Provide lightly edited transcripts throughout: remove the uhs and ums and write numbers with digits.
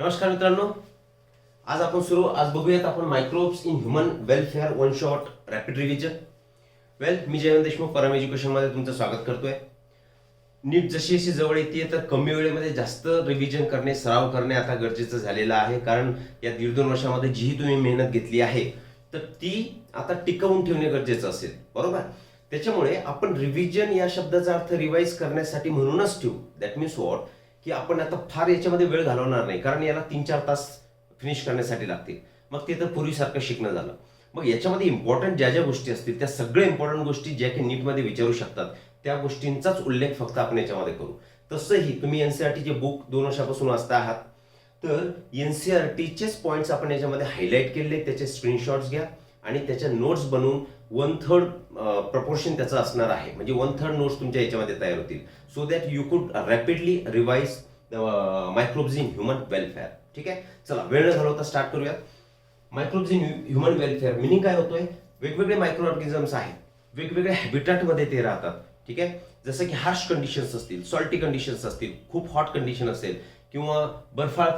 नमस्कार मित्रांनो, आज बघूयात आपण microbes in human welfare one shot rapid revision. मी जयवंत देशमुख परम एज्युकेशनमध्ये तुमचं स्वागत करतोय. नीट जशी जशी जवळ येते तर कमी वेळेमध्ये जास्त रिव्हिजन करणे, सराव करणे आता गरजेचं झालेलं आहे. कारण या 1.5-2 वर्षामध्ये जी तुम्ही मेहनत घेतली आहे तर ती आता टिकवून ठेवणे गरजेचं असेल, बरोबर. त्याच्यामुळे आपण रिव्हिजन या शब्दाचा अर्थ रिवाइज करण्यासाठी म्हणूनच ठेवू. दॅट मीन्स वॉट, की आपण आता फार याच्यामध्ये वेळ घालवणार नाही, कारण याला 3-4 तास फिनिश करण्यासाठी लागतील. मग ते तर पूर्वीसारखं शिकणं झालं. मग याच्यामध्ये इम्पॉर्टंट ज्या ज्या गोष्टी असतील त्या सगळ्या इम्पॉर्टंट गोष्टी ज्या की नीटमध्ये विचारू शकतात त्या गोष्टींचाच उल्लेख फक्त आपण याच्यामध्ये करू. तसंही तुम्ही एनसीईआरटीचे बुक 2 वर्षापासून वाचता आहात, तर एनसीईआरटीचेच पॉईंट्स आपण याच्यामध्ये हायलाईट केले, त्याचे स्क्रीनशॉट्स घ्या आणि त्याच्या नोट्स बनवून 1/3 प्रपोर्शन त्याचं असणार आहे. म्हणजे 1/3 नोट्स तुमच्या याच्यामध्ये तयार होतील, सो दॅट यू कुड rapidly revise microbes in human welfare. ठीक आहे, चला वेळ न घालवता स्टार्ट करूयात. Microbes in human welfare meaning काय होतोय? वेगवेगळे मायक्रो ऑर्गॅनिझम्स आहेत, वेगवेगळ्या हॅबिटॅटमध्ये ते राहतात. ठीक आहे, जसं की हार्श कंडिशन्स असतील, सॉल्टी कंडिशन्स असतील, खूप हॉट कंडिशन असेल किंवा बर्फाळ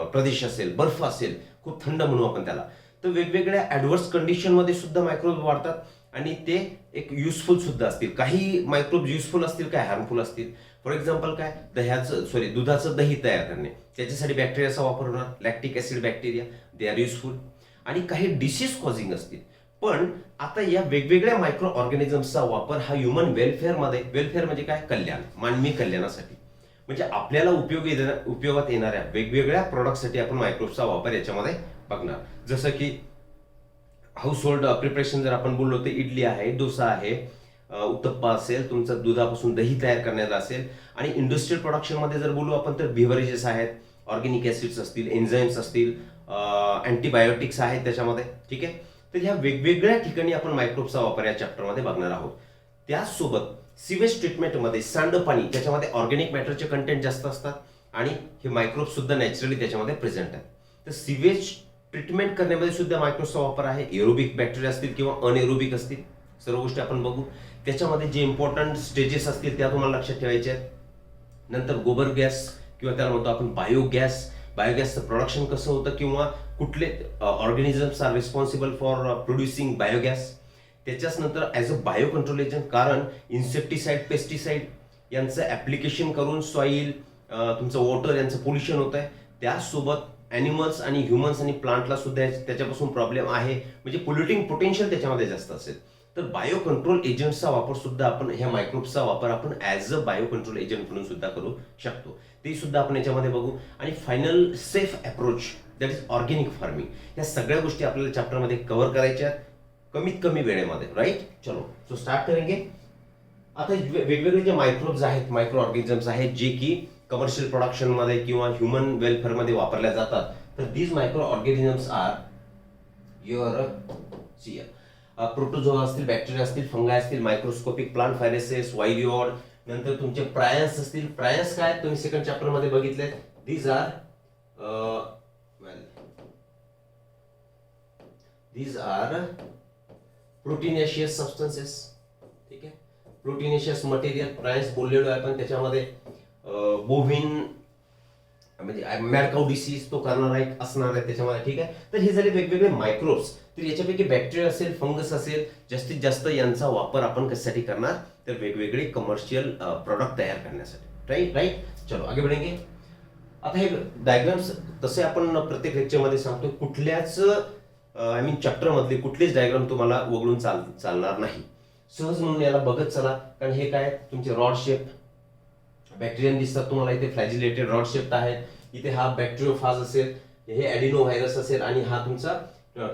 प्रदेश असेल, बर्फ असेल, खूप थंड म्हणू आपण त्याला. तर वेगवेगळ्या ॲडव्हर्स कंडिशनमध्ये सुद्धा मायक्रोब वाढतात आणि ते एक युजफुल सुद्धा असतील. काही मायक्रोब युजफुल असतील, काही हार्मफुल असतील. फॉर एक्झाम्पल काय, दुधाचं दही तयार करणे, त्याच्यासाठी बॅक्टेरियाचा वापर होणार, lactic acid bacteria, they are useful. आणि काही डिसीज कॉझिंग असतील. पण आता या वेगवेगळ्या मायक्रो ऑर्गॅनिझम्सचा वापर हा ह्युमन वेलफेअरमध्ये, वेलफेअर म्हणजे काय, कल्याण, मानवी कल्याणासाठी, म्हणजे आपल्याला उपयोगात येणाऱ्या वेगवेगळ्या प्रोडक्टसाठी आपण मायक्रोब्सचा वापर याच्यामध्ये बघणार. जसं की हाऊस होल्ड प्रिपरेशन जर आपण बोललो तर इडली आहे, डोसा आहे, उत्तप्पा असेल, तुमचं दुधापासून दही तयार करण्याला असेल. आणि इंडस्ट्रियल प्रोडक्शनमध्ये जर बोलू आपण तर बिव्हरेजेस आहेत, ऑर्गॅनिक ॲसिड्स असतील, एन्झाईम्स असतील, अँटीबायोटिक्स आहेत त्याच्यामध्ये. ठीक आहे, तर ह्या वेगवेगळ्या ठिकाणी आपण मायक्रोब्सचा वापर या चॅप्टरमध्ये बघणार आहोत. त्याचसोबत सिवेज ट्रीटमेंटमध्ये सांडपाणी, त्याच्यामध्ये ऑर्गॅनिक मॅटरचे कंटेंट जास्त असतात आणि हे मायक्रोब्स सुद्धा नॅचरली त्याच्यामध्ये प्रेझेंट आहेत. तर सिवेज ट्रीटमेंट करण्यामध्ये सुद्धा मायक्रोब्सचा वापर आहे. एरोबिक बॅक्टेरिया असतील किंवा अनएरोबिक असतील, सर्व गोष्टी आपण बघू. त्याच्यामध्ये जे इम्पॉर्टंट स्टेजेस असतील त्या तुम्हाला लक्षात ठेवायचे आहेत. नंतर गोबर गॅस किंवा त्याला म्हणतो आपण बायोगॅस, बायोगॅसचं प्रोडक्शन कसं होतं किंवा कुठले organisms are responsible for producing biogas. त्याच्याच नंतर as a bio control agent, कारण इन्सेक्टिसाइड, पेस्टिसाइड यांचं ॲप्लिकेशन करून सॉईल, तुमचं वॉटर यांचं पोल्युशन होत आहे. त्याचसोबत ॲनिमल्स आणि ह्युमन्स आणि प्लांटला सुद्धा त्याच्यापासून प्रॉब्लेम आहे, म्हणजे पोल्युटिंग पोटेन्शियल त्याच्यामध्ये जास्त असेल. तर बायो कंट्रोल एजंट्सचा वापर सुद्धा आपण, ह्या मायक्रोब्सचा वापर आपण as a bio control agent म्हणून सुद्धा करू शकतो. ते सुद्धा आपण याच्यामध्ये बघू. आणि final safe approach, that is organic farming. या सगळ्या गोष्टी आपल्याला चॅप्टरमध्ये कव्हर करायच्या कमीत कमी वेळेमध्ये. राईट, चलो सो स्टार्ट करेंगे. आता वेगवेगळे जे मायक्रोब्स आहेत, मायक्रो ऑर्गॅनिझम्स आहेत, जे की कमर्शियल प्रोडक्शनमध्ये किंवा ह्युमन वेलफेअरमध्ये वापरल्या जातात. तर these micro organisms are your protozoa असतील, बॅक्टेरिया असतील, फंगाय असतील, मायक्रोस्कोपिक प्लांट व्हायरसेस, वायरिओड. नंतर तुमचे प्रायन्स असतील. प्रायन्स काय तुम्ही सेकंड चॅप्टर मध्ये बघितले. These are proteinaceous substances. ठीक आहे, प्रोटीनेशियस मटेरियल प्रायन्स बोललेलो आहे आपण. त्याच्यामध्ये बोव्हिन म्हणजे मॅडकाऊ डिसीज तो करणार आहे, असणार आहे त्याच्यामध्ये. ठीक आहे, तर हे झाले वेगवेगळे मायक्रोब्स. तर याच्यापैकी बॅक्टेरिया असेल, फंगस असेल, जास्तीत जास्त यांचा वापर आपण कशासाठी करणार, तर वेगवेगळे कमर्शियल प्रोडक्ट तयार करण्यासाठी. राईट राईट, चलो आगे बढेंगे. आता हे डायग्राम्स तसे आपण प्रत्येक लेक्चरमध्ये सांगतो, कुठल्याच चॅप्टर मधले कुठलेच डायग्राम तुम्हाला वगळून चालणार नाही. सहज म्हणून याला बघत चला, कारण हे काय तुमचे रॉड शेप बॅक्टेरियन दिसतात तुम्हाला. इथे फ्लॅजिलेटेड रॉड शेप आहेत. इथे हा बॅक्टेरियोफाज असेल, हे ॲडिनो व्हायरस असेल आणि हा तुमचा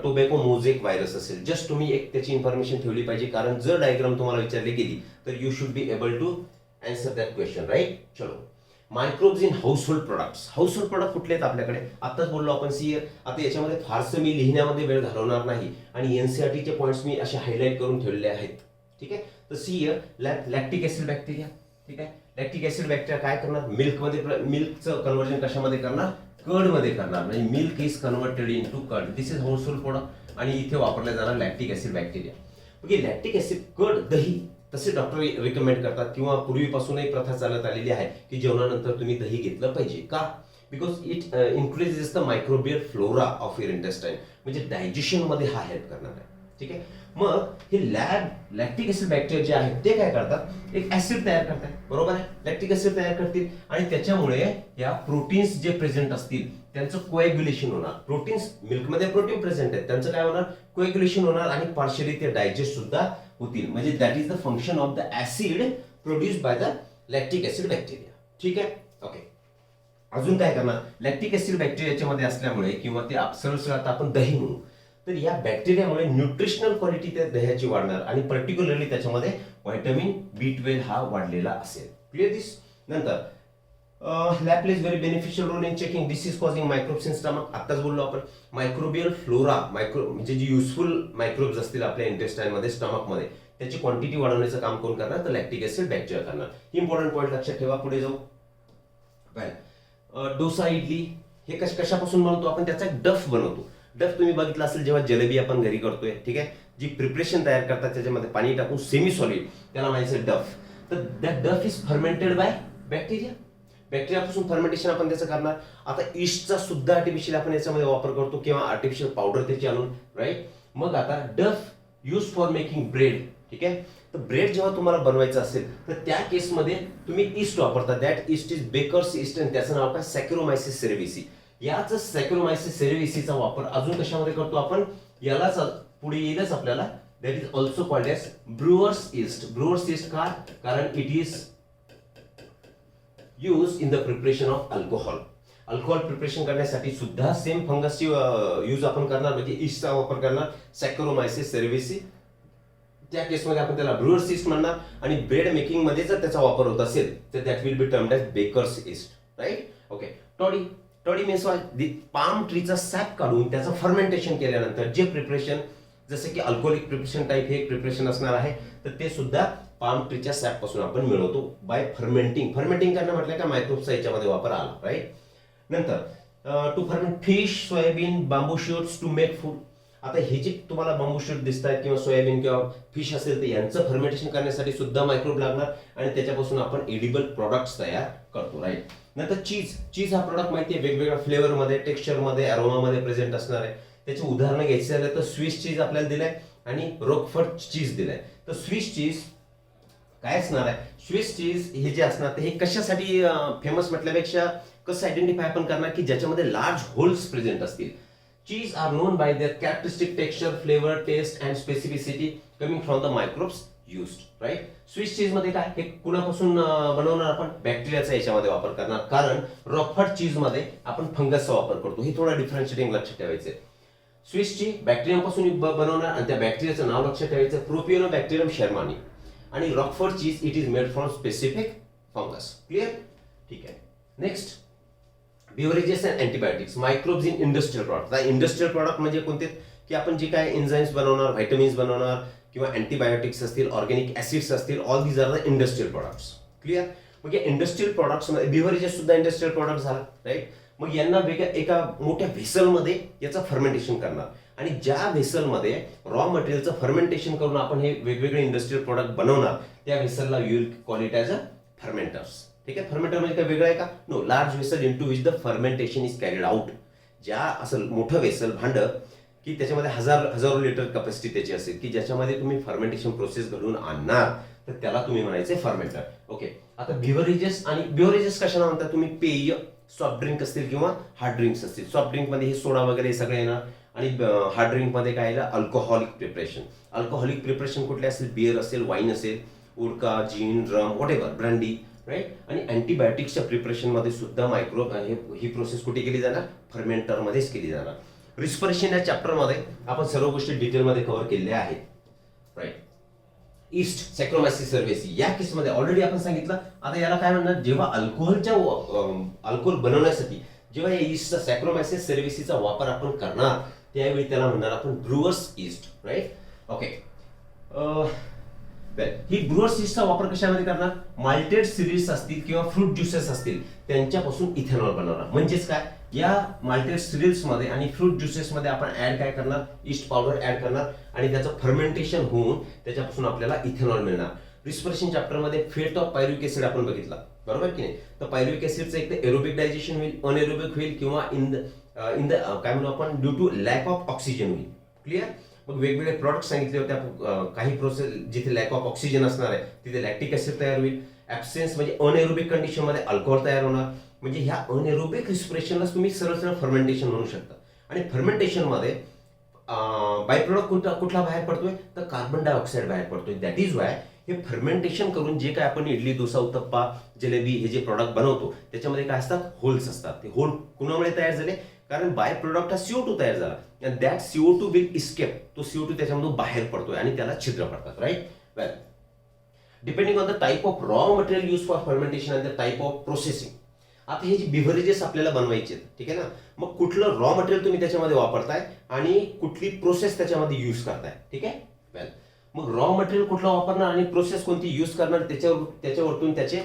टोबॅको मोझेक व्हायरस असेल. जस्ट तुम्ही एक त्याची इन्फॉर्मेशन ठेवली पाहिजे, कारण जर डायग्राम तुम्हाला विचारली गेली तर you should be able to answer that question. Right, चलो. Microbes in household products. Household product कुठले आहेत आपल्याकडे, आताच बोललो आपण सी. आता याच्यामध्ये फारसं मी लिहिण्यामध्ये वेळ घालवणार नाही आणि एनसीईआरटीचे पॉईंट्स मी असे हायलाईट करून ठेवलेले आहेत. ठीक आहे, तर सी लॅक्टिक ॲसिड बॅक्टेरिया. ठीक आहे, लॅक्टिक ॲसिड बॅक्टेरिया काय करणार, मिल्कचं कन्व्हर्जन कशामध्ये करणार, कर्ड मध्ये करणार. म्हणजे milk is converted into curd. This is household product आणि इथे वापरल्या जाणार लॅक्टिक ॲसिड बॅक्टेरिया. म्हणजे लॅक्टिक ॲसिड, कर्ड, दही, तसे डॉक्टर रिकमेंड करतात किंवा पूर्वीपासूनही प्रथा चालत आलेली आहे की जेवणानंतर तुम्ही दही घेतलं पाहिजे. का, because it increases the microbial flora of your intestine, म्हणजे डायजेशन मध्ये हा हेल्प करणार आहे. ठीक आहे. मग हे लॅक्टिक ऍसिड बॅक्टेरिया जे आहेत ते काय करतात, एक ऍसिड तयार करतात, बरोबर आहे. लॅक्टिक ऍसिड तयार करतील आणि त्याच्यामुळे या प्रोटीन्स जे प्रेझेंट असतील त्यांचं कोएग्युलेशन होणार. प्रोटीन्स, मिल्कमध्ये प्रोटीन प्रेझेंट आहेत, त्यांचं काय होणार, कोएग्युलेशन होणार आणि पार्शियली ते डायजेस्ट सुद्धा होतील. म्हणजे that is the function of the acid produced by the lactic acid bacteria. ठीक आहे. ओके. अजून काय करणार, लॅक्टिक ऍसिड बॅक्टेरियाच्या मध्ये असल्यामुळे किंवा ते सरळ आता आपण दही म्हणू, तर या बॅक्टेरियामुळे न्यूट्रिशनल क्वालिटी त्या दह्याची वाढणार आणि पर्टिक्युलरली त्याच्यामध्ये व्हिटॅमिन B12 हा वाढलेला असेल. Clear this. नंतर lab plays very beneficial role in checking disease causing microbes in stomach. आताच बोललो आपण मायक्रोबियल फ्लोरा, म्हणजे जी युजफुल मायक्रोब्स असतील आपल्या इंटेस्टाईन मध्ये, स्टमक मध्ये, त्याची क्वांटिटी वाढवण्याचं काम कोण करणार, तर लॅक्टिक ऍसिड बॅक्टेरिया करणार. इम्पॉर्टंट पॉईंट लक्षात ठेवा. पुढे जाऊ. डोसा, इडली हे कशापासून बनवतो आपण, त्याचा एक डफ बनवतो. डफ तुम्ही बघितलं असेल जेव्हा जलेबी आपण घरी करतोय, ठीक आहे, जी प्रिपरेशन तयार करतात त्याच्यामध्ये पाणी टाकून सेमी सॉलिड, त्याला म्हणायचं डफ. तर that dough is fermented by bacteria. बॅक्टेरियापासून फर्मेंटेशन आपण त्याचं करणार. आता ईस्टचा सुद्धा आर्टिफिशियल आपण याच्यामध्ये वापर करतो किंवा आर्टिफिशियल पावडर त्याची आणून, राईट. मग आता डफ यूज फॉर मेकिंग ब्रेड. ठीक आहे. तर ब्रेड जेव्हा तुम्हाला बनवायचं असेल तर त्या केसमध्ये तुम्ही ईस्ट वापरता. That yeast is baker's yeast आणि त्याचं नाव काय, सॅक्रोमायसिस सेरेविसी. याच सॅक्रोमायसिस सेरेविसीचा वापर अजून कशामध्ये करतो आपण, यालाच पुढे येईलच आपल्याला. That is also called as brewer's yeast. Brewer's yeast का, कारण it is use in the preparation of alcohol. Alcohol preparation करण्यासाठी सुद्धा सेम फंगसची यूज आपण करणार, म्हणजे ईस्टचा वापर करणार, सॅक्रोमायसिस सेरेविसी. त्या केसमध्ये आपण त्याला ब्रुअर्स ईस्ट म्हणणार. आणि ब्रेड मेकिंग मध्ये जर त्याचा वापर होत असेल तर that will be termed as bakers yeast, right. Okay. Toddy. Toddy means palm ट्रीचा सॅप काढून त्याचं फर्मेंटेशन केल्यानंतर जे प्रिपरेशन, जसं की अल्कोहोलिक प्रिपरेशन टाईप हे प्रिपरेशन असणार आहे, तर ते सुद्धा पाम ट्रीच्या सॅप पासून आपण मिळवतो बाय फर्मेंटिंग. फर्मेंटिंग करणं म्हटलं का मायक्रोब्सचा याच्यामध्ये वापर आला, राईट. नंतर to ferment fish, soybean, bamboo shoots to make food. आता हे जे तुम्हाला बांबू शूट दिसत आहेत किंवा सोयाबीन किंवा फिश असेल तर यांचं फर्मेंटेशन करण्यासाठी सुद्धा मायक्रोब लागणार आणि त्याच्यापासून आपण एडिबल प्रोडक्ट्स तयार करतो, राईट. नंतर चीज. चीज हा प्रोडक्ट माहिती आहे वेगवेगळ्या फ्लेवरमध्ये, टेक्स्चरमध्ये, अरोमामध्ये प्रेझेंट असणार आहे. त्याचे उदाहरणं घ्यायचे झालं तर स्विस चीज आपल्याला दिलंय आणि रोकफर्ट चीज दिलंय. तर स्विस चीज काय असणार आहे, स्विस चीज हे जे असणार ते हे कशासाठी फेमस म्हटल्यापेक्षा कसं आयडेंटिफाय आपण करणार की ज्याच्यामध्ये लार्ज होल्स प्रेझेंट असतील. Cheese are known by their characteristic texture, flavor, taste and specificity coming from the microbes used, right? Swiss cheese मध्ये काय, हे कुणापासून बनवणार आपण, बॅक्टेरियाचा याच्यामध्ये वापर करणार, कारण रॉकफर्ट चीज मध्ये आपण फंगसचा वापर करतो. हे थोडं डिफरन्शिएटिंग लक्षात ठेवायचं. स्विस चीज बॅक्टेरियापासून बनवणार आणि त्या बॅक्टेरियाचं नाव लक्षात ठेवायचं, प्रोपिओनोबॅक्टेरियम शर्मानी. आणि Roquefort cheese it is made from specific fungus. Clear. ठीक आहे. Next, beverages and antibiotics, microbes in industrial product. Industrial product म्हणजे कोणते, की आपण जे काय एन्झाईम्स बनवणार, व्हायटमिन्स बनवणार किंवा अँटीबायोटिक्स असतील, ऑर्गॅनिक ऍसिड्स असतील, all these are the industrial products. Clear. मग या इंडस्ट्रियल प्रॉडक्ट्समध्ये बेव्हरेजेस सुद्धा इंडस्ट्रियल प्रॉडक्ट झाला, राईट. मग यांना वेगळ्या एका मोठ्या व्हेसलमध्ये याचं फर्मेंटेशन करणार आणि ज्या व्हेसलमध्ये रॉ मटेरियलचं फर्मेंटेशन करून आपण हे वेगवेगळे इंडस्ट्रियल प्रॉडक्ट बनवणार त्या व्हेसलला you will call it as a fermenters. ठीक आहे. फर्मेंटर म्हणजे काय वेगळं आहे का, no, large vessel into which the fermentation is carried out. ज्या असं मोठं वेसल भांड की त्याच्यामध्ये हजारो लिटर कॅपॅसिटी त्याची असेल की ज्याच्यामध्ये तुम्ही फर्मेंटेशन प्रोसेस घडून आणणार तर त्याला तुम्ही म्हणायचे फर्मेंटर. ओके. आता बिव्हरेजेस, आणि बिव्हरेजेस कशाला म्हणतात तुम्ही, पेय, सॉफ्ट ड्रिंक असतील किंवा हार्ड ड्रिंक्स असतील. सॉफ्ट ड्रिंक मध्ये हे सोडा वगैरे हे सगळं येणार आणि हार्ड ड्रिंक मध्ये काय येईल, अल्कोहॉलिक प्रिपरेशन. अल्कोहॉलिक प्रिपरेशन कुठले असेल, बिअर असेल, वाईन असेल, vodka, gin, rum, whatever, brandy, right. आणि अँटीबायोटिक्सच्या प्रिपरेशन मध्ये सुद्धा मायक्रोब ही प्रोसेस कुठे केली जाणार, फर्मेंटर मध्येच केली जाणार. रिस्पिरेशन या चॅप्टर मध्ये आपण सर्व गोष्टी डिटेलमध्ये कव्हर केलेल्या आहेत, राईट. ईस्ट, सॅक्रोमायसिस सेरेविसी या केसमध्ये ऑलरेडी आपण सांगितलं. आता याला काय म्हणणार, जेव्हा अल्कोहोल बनवण्यासाठी जेव्हा या ईस्टचा सॅक्रोमायसिस सेरेविसीचा वापर आपण करणार त्यावेळी त्याला म्हणणार आपण ब्रुअर्स ईस्ट, राईट. ओके. ही ब्रुअर्स ईस्टचा वापर कशामध्ये करणार, माल्टेड सिरियल्स असतील किंवा फ्रूट ज्युसेस असतील त्यांच्यापासून इथेनॉल बनवणार. म्हणजेच काय, या माल्टेड सिरियल्स मध्ये आणि फ्रूट ज्युसेस मध्ये आपण ऍड काय करणार, ईस्ट पावडर ऍड करणार आणि त्याचं फर्मेंटेशन होऊन त्याच्यापासून आपल्याला इथेनॉल मिळणार. रिस्पिरेशन चॅप्टर मध्ये फेट ऑफ पायरुविक ऍसिड आपण बघितला. बरोबर की नाही. तर पायरुव्हिक ऍसिडचं एक तर एरोबिक डायजेशन होईल, अनएरोबिक होईल, किंवा इन द काय म्हणू आपण due to lack of oxygen होईल. क्लिअर. मग वेगवेगळे प्रॉडक्ट सांगितले होते. काही प्रोसेस जिथे लॅक ऑफ ऑक्सिजन असणार आहे तिथे लॅक्टिक ऍसिड तयार होईल. ऍब्सेन्स म्हणजे अनएरोबिक कंडिशनमध्ये अल्कोहोल तयार होणार. म्हणजे ह्या अनएरोबिक रिस्पिरेशनलाच तुम्ही सरळ सरळ फर्मेंटेशन म्हणू शकता. आणि फर्मेंटेशनमध्ये बाय प्रोडक्ट कुठला बाहेर पडतोय, तर कार्बन डायऑक्साईड बाहेर पडतोय. दॅट इज वाय हे फर्मेंटेशन करून जे काय आपण इडली, डोसा, उत्तप्पा, जलेबी हे जे प्रॉडक्ट बनवतो त्याच्यामध्ये काय असतात, होल्स असतात. ते होल कुणामुळे तयार झाले, कारण बाय प्रोडक्ट हा CO2 तयार झाला. And that CO2 will escape. तो CO2 त्याच्यामधून बाहेर पडतोय आणि त्याला छिद्र पडतात. Right. Well, depending on the type of raw material use for fermentation and the type of processing. आता हे जे बिव्हरेजेस आपल्याला बनवायचे, ठीक आहे ना, मग कुठलं रॉ मटेरियल तुम्ही त्याच्यामध्ये वापरताय आणि कुठली प्रोसेस त्याच्यामध्ये यूज करताय. ठीक आहे. वेल, मग रॉ मटेरियल कुठलं वापरणार आणि प्रोसेस कोणती यूज करणार त्याच्यावरतून त्याचे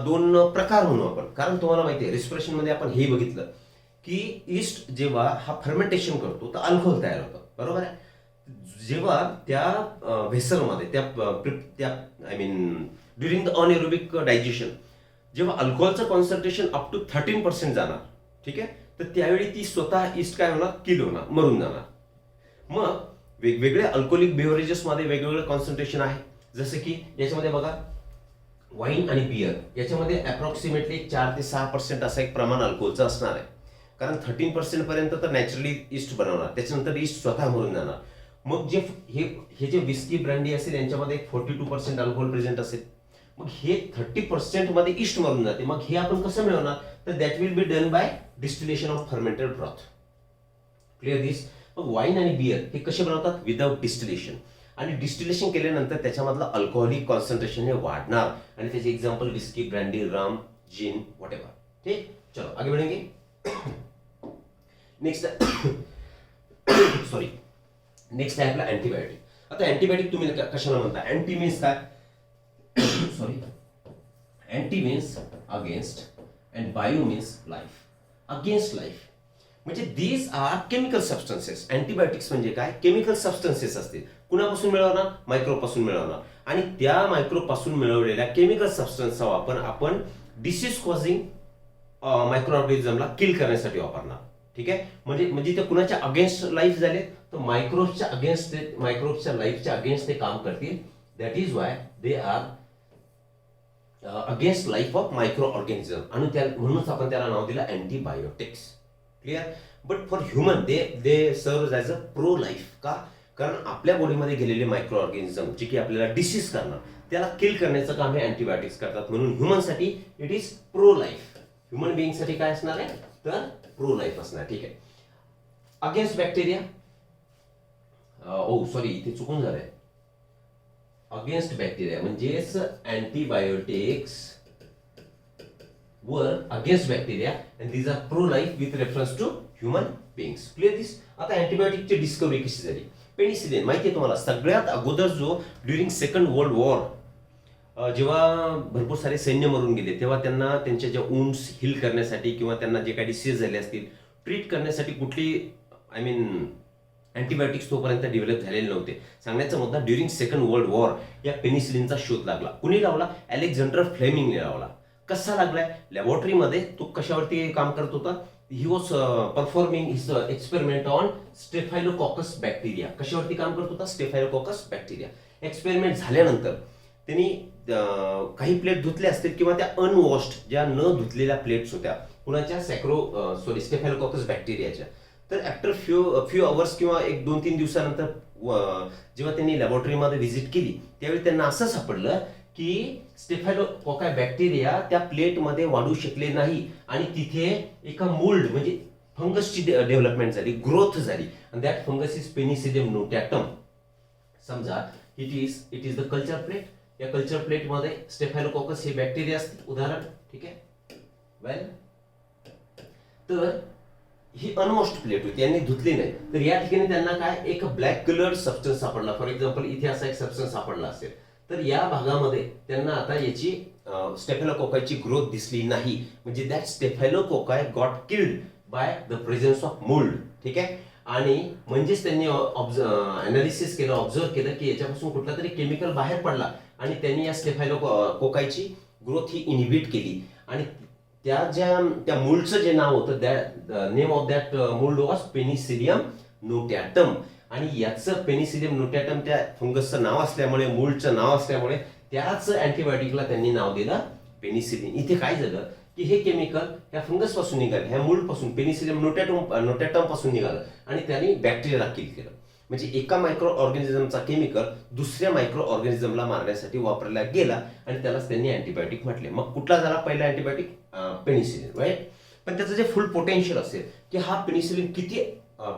दोन प्रकार म्हणू आपण. कारण तुम्हाला माहिती आहे रिस्पिरेशनमध्ये आपण हे बघितलं की ईस्ट जेव्हा हा फर्मेंटेशन करतो तर अल्कोहोल तयार होतं. बरोबर आहे. जेव्हा त्या व्हेसलमध्ये त्या I mean during the anaerobic digestion जेव्हा अल्कोहोलचं कॉन्सन्ट्रेशन अप टू 13% जाणार, ठीक आहे, तर त्यावेळी ती स्वतः ईस्ट काय होणार, किल होणार, मरून जाणार. मग वेगवेगळ्या अल्कोहोलिक बेव्हरेजेसमध्ये वेगवेगळं कॉन्सन्ट्रेशन आहे. जसं की याच्यामध्ये बघा वाईन आणि बियर याच्यामध्ये अप्रॉक्सिमेटली 4 ते 6% असं एक प्रमाण अल्कोहोलचं असणार आहे. कारण 13% पर्यंत तर नॅचरली ईस्ट बनवणार, त्याच्यानंतर ईस्ट स्वतः मरून जाणार. मग हे जे विस्की ब्रँडी असेल यांच्यामध्ये 42% अल्कोहोल प्रेझेंट असेल. मग हे 30% मध्ये ईस्ट मरून जाते. मग हे आपण कसं मिळवणार, तर that will be done by distillation of fermented broth. Clear this. मग वाईन आणि बियर हे कसे बनवतात, विदाउट डिस्टिलेशन. आणि डिस्टिलेशन केल्यानंतर त्याच्यामधलं अल्कोहोलिक कॉन्सन्ट्रेशन हे वाढणार आणि त्याचे example whisky, brandy, rum, gin, whatever. ठीक. चलो आगे बढ़ेंगे. नेक्स्ट सॉरी नेक्स्ट आहे आपला अँटीबायोटिक. आता अँटीबायोटिक तुम्ही कशाला म्हणता, अँटी मीन्स काय, sorry anti means against and bio means life. Against life म्हणजे these are chemical substances. Antibiotics म्हणजे काय, केमिकल सबस्टन्सेस असतील. कुणापासून मिळवणार, मायक्रोपासून मिळवणार. आणि त्या मायक्रोपासून मिळवलेल्या केमिकल सबस्टन्सचा वापर आपण डिसीज कॉझिंग मायक्रो ऑर्गॅनिझमला किल करण्यासाठी वापरणार. ठीक आहे. म्हणजे ते कुणाच्या अगेन्स्ट लाईफ झाले, तर मायक्रोब्सच्या अगेन्स्ट, मायक्रोब्सच्या लाईफच्या अगेन्स्ट ते काम करतील. That is why they are against life of microorganism. आणि म्हणूनच आपण त्याला नाव दिलं antibiotics. Clear. But for human they serve as a pro life. का, कारण आपल्या बॉडीमध्ये गेलेले मायक्रो ऑर्गॅनिझम जे की आपल्याला डिसीज करणार त्याला किल करण्याचं काम हे अँटीबायोटिक्स करतात. म्हणून ह्युमनसाठी it is pro life. Human बिईंगसाठी काय असणार आहे, तर प्रो लाईफ असणार. ठीक आहे. अगेन्स्ट बॅक्टेरिया, सॉरी इथे चुकून झालंय. अगेन्स्ट बॅक्टेरिया म्हणजेच अँटीबायोटिक्स वर against bacteria and these are pro life with reference to human beings. Clear this. आता अँटीबायोटिकची डिस्कवरी कशी झाली, पेनिसिलिन माहिती आहे तुम्हाला. सगळ्यात अगोदर जो ड्युरिंग सेकंड वर्ल्ड वॉर जेव्हा भरपूर सारे सैन्य मरून गेले तेव्हा त्यांना त्यांच्या ज्या वुंड्स हील करण्यासाठी किंवा त्यांना जे काही डिसीज झाले असतील ट्रीट करण्यासाठी कुठली आय मीन अँटीबायोटिक्स तोपर्यंत डेव्हलप झालेले नव्हते. सांगण्याचा मुद्दा ड्युरिंग सेकंड वर्ल्ड वॉर या पेनिसिलिनचा शोध लागला. कुणी लावला, अलेक्झांडर फ्लेमिंगने लावला. कसा लागलाय, लॅबोरेटरीमध्ये तो कशावरती काम करत होता, he was performing his experiment on Staphylococcus bacteria. कशावरती काम करत होता, स्टेफायलोकॉकस बॅक्टेरिया. एक्सपेरिमेंट झाल्यानंतर त्यांनी काही प्लेट धुतल्या असतील किंवा त्या अनवॉश्ड ज्या न धुतलेल्या प्लेट्स होत्या कुणाच्या स्टेफायलोकॉकस बॅक्टेरियाच्या. तर आफ्टर फ्यू अवर्स किंवा 1-2-3 दिवसानंतर जेव्हा त्यांनी लॅबोरेटरीमध्ये व्हिजिट केली त्यावेळी त्यांना असं सापडलं की स्टेफायलोकॉकाय बॅक्टेरिया त्या प्लेटमध्ये वाढू शकले नाही आणि तिथे एका मोल्ड म्हणजे फंगसची डेव्हलपमेंट झाली, ग्रोथ झाली. आणि दॅट फंगस इज पेनिसिलियम नोटॅटम. समजा it is the culture plate. या कल्चर प्लेटमध्ये स्टेफायलोकॉकस हे बॅक्टेरिया असते उदाहरण. ठीक आहे. वेल, तर ही अनवॉश्ड प्लेट होती, यांनी धुतली नाही. तर या ठिकाणी त्यांना काय एक ब्लॅक कलर सबस्टन्स सापडला. फॉर एक्झाम्पल इथे असा एक सबस्टन्स सापडला असेल तर या भागामध्ये त्यांना आता याची स्टेफायलोकोकायची ग्रोथ दिसली नाही. म्हणजे that staphylococci got killed by the presence of mould. ठीक आहे. आणि म्हणजेच त्यांनी अनालिसिस केलं, ऑब्झर्व केलं की याच्यापासून कुठला तरी केमिकल बाहेर पडला आणि त्यांनी या स्टेफायलोकोकायची ग्रोथ ही इनिबिट केली आणि त्या मूळचं जे नाव होतं दॅट नेम ऑफ दॅट मूळ वॉज पेनिसिलियम नोटॅटम आणि याचं पेनिसिलियम नोटॅटम त्या फंगसचं नाव असल्यामुळे मूळचं नाव असल्यामुळे त्याच अँटीबायोटिकला त्यांनी नाव दिलं पेनिसिलिन. इथे काय झालं की हे केमिकल ह्या फंगस पासून निघालं, ह्या मूळपासून पेनिसिलियम नोटॅटम पासून निघालं आणि त्यांनी बॅक्टेरियाला किल केलं. म्हणजे एका मायक्रो ऑर्गॅनिझमचा केमिकल दुसऱ्या मायक्रो ऑर्गॅनिझमला मारण्यासाठी वापरला गेला आणि त्यालाच त्यांनी अँटीबायोटिक म्हटले. मग कुठला झाला पहिला अँटीबायोटिक? Penicillin, right. पण त्याचं जे फुल पोटेन्शियल असेल की हा पेनिसिलिन किती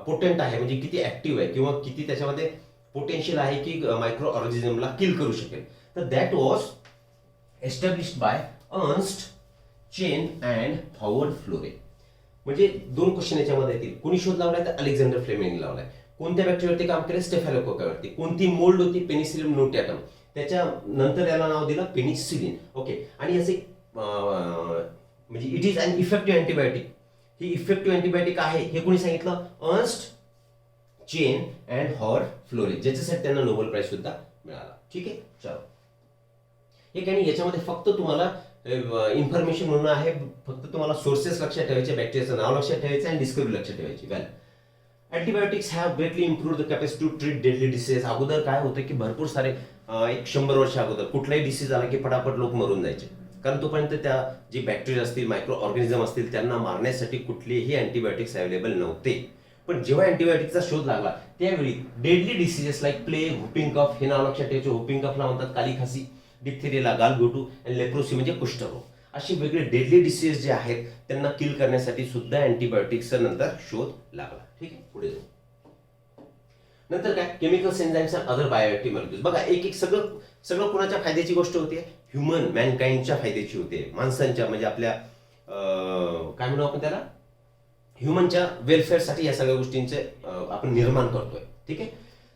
पोटेंट आहे, म्हणजे किती ऍक्टिव्ह आहे किंवा किती त्याच्यामध्ये पोटेन्शियल आहे की मायक्रो ऑर्गॅनिझमला किल करू शकेल, तर that was established by Ernst Chain and Howard Florey. म्हणजे दोन क्वेश्चन याच्यामध्ये येतील. कोणी शोध लावलाय? तर अलेक्झांडर फ्लेमिंग लावलाय. कोणत्या बॅक्टेरियावरती काम केलं? स्टेफॅलोकोकावरती. कोणती मोल्ड होती? पेनिसिलियम नोटॅटम. त्याच्या नंतर याला नाव दिलं पेनिसिलिन. ओके. आणि याचे म्हणजे it is an effective antibiotic. ही इफेक्टिव्ह अँटीबायोटिक आहे हे कोणी सांगितलं? Ernst Chain and Howard Florey, ज्याच्यासाठी त्यांना नोबेल प्राइज सुद्धा मिळाला. ठीक आहे. चलो, हे काही याच्यामध्ये फक्त तुम्हाला इन्फॉर्मेशन म्हणून आहे, फक्त तुम्हाला सोर्सेस लक्षात ठेवायचे, बॅक्टेरियाचं नाव लक्षात ठेवायचं आणि डिस्कवरी लक्षात ठेवायची. Well, antibiotics have greatly improved the capacity to treat deadly disease. अगोदर काय होतं की भरपूर सारे 100 वर्ष अगोदर कुठलाही डिसीज आला की फटाफट लोक मरून जायचे, कारण तोपर्यंत त्या जे बॅक्टेरिया असतील, मायक्रो ऑर्गॅनिझम असतील, त्यांना मारण्यासाठी कुठलेही अँटीबायोटिक्स अवेलेबल नव्हते. पण जेव्हा अँटीबायोटिकचा शोध लागला त्यावेळी डेडली डिसीजेस लाईक प्लेग, व्हुपिंग कफ, हे नाव लक्षात ठेवायचे. व्हुपिंग कफला म्हणतात काली खासी, डिप्थेरियाला गालगोटू आणि लेप्रोसी म्हणजे कुष्ठरोग, असे वेगळे डेडली डिसीज जे आहेत त्यांना किल करण्यासाठी सुद्धा अँटीबायोटिक्सचा नंतर शोध लागला. ठीक आहे, पुढे जाऊ. नंतर काय? Chemicals, enzymes and other bioactive molecules. बघा, एक एक सगळं कोणाच्या फायद्याची गोष्ट होती? ह्युमन मॅनकाइंडच्या फायद्याची होते, माणसांच्या, म्हणजे आपल्या काय म्हणू आपण त्याला, ह्युमनच्या वेलफेअरसाठी या सगळ्या गोष्टींचे आपण निर्माण करतोय. ठीक आहे.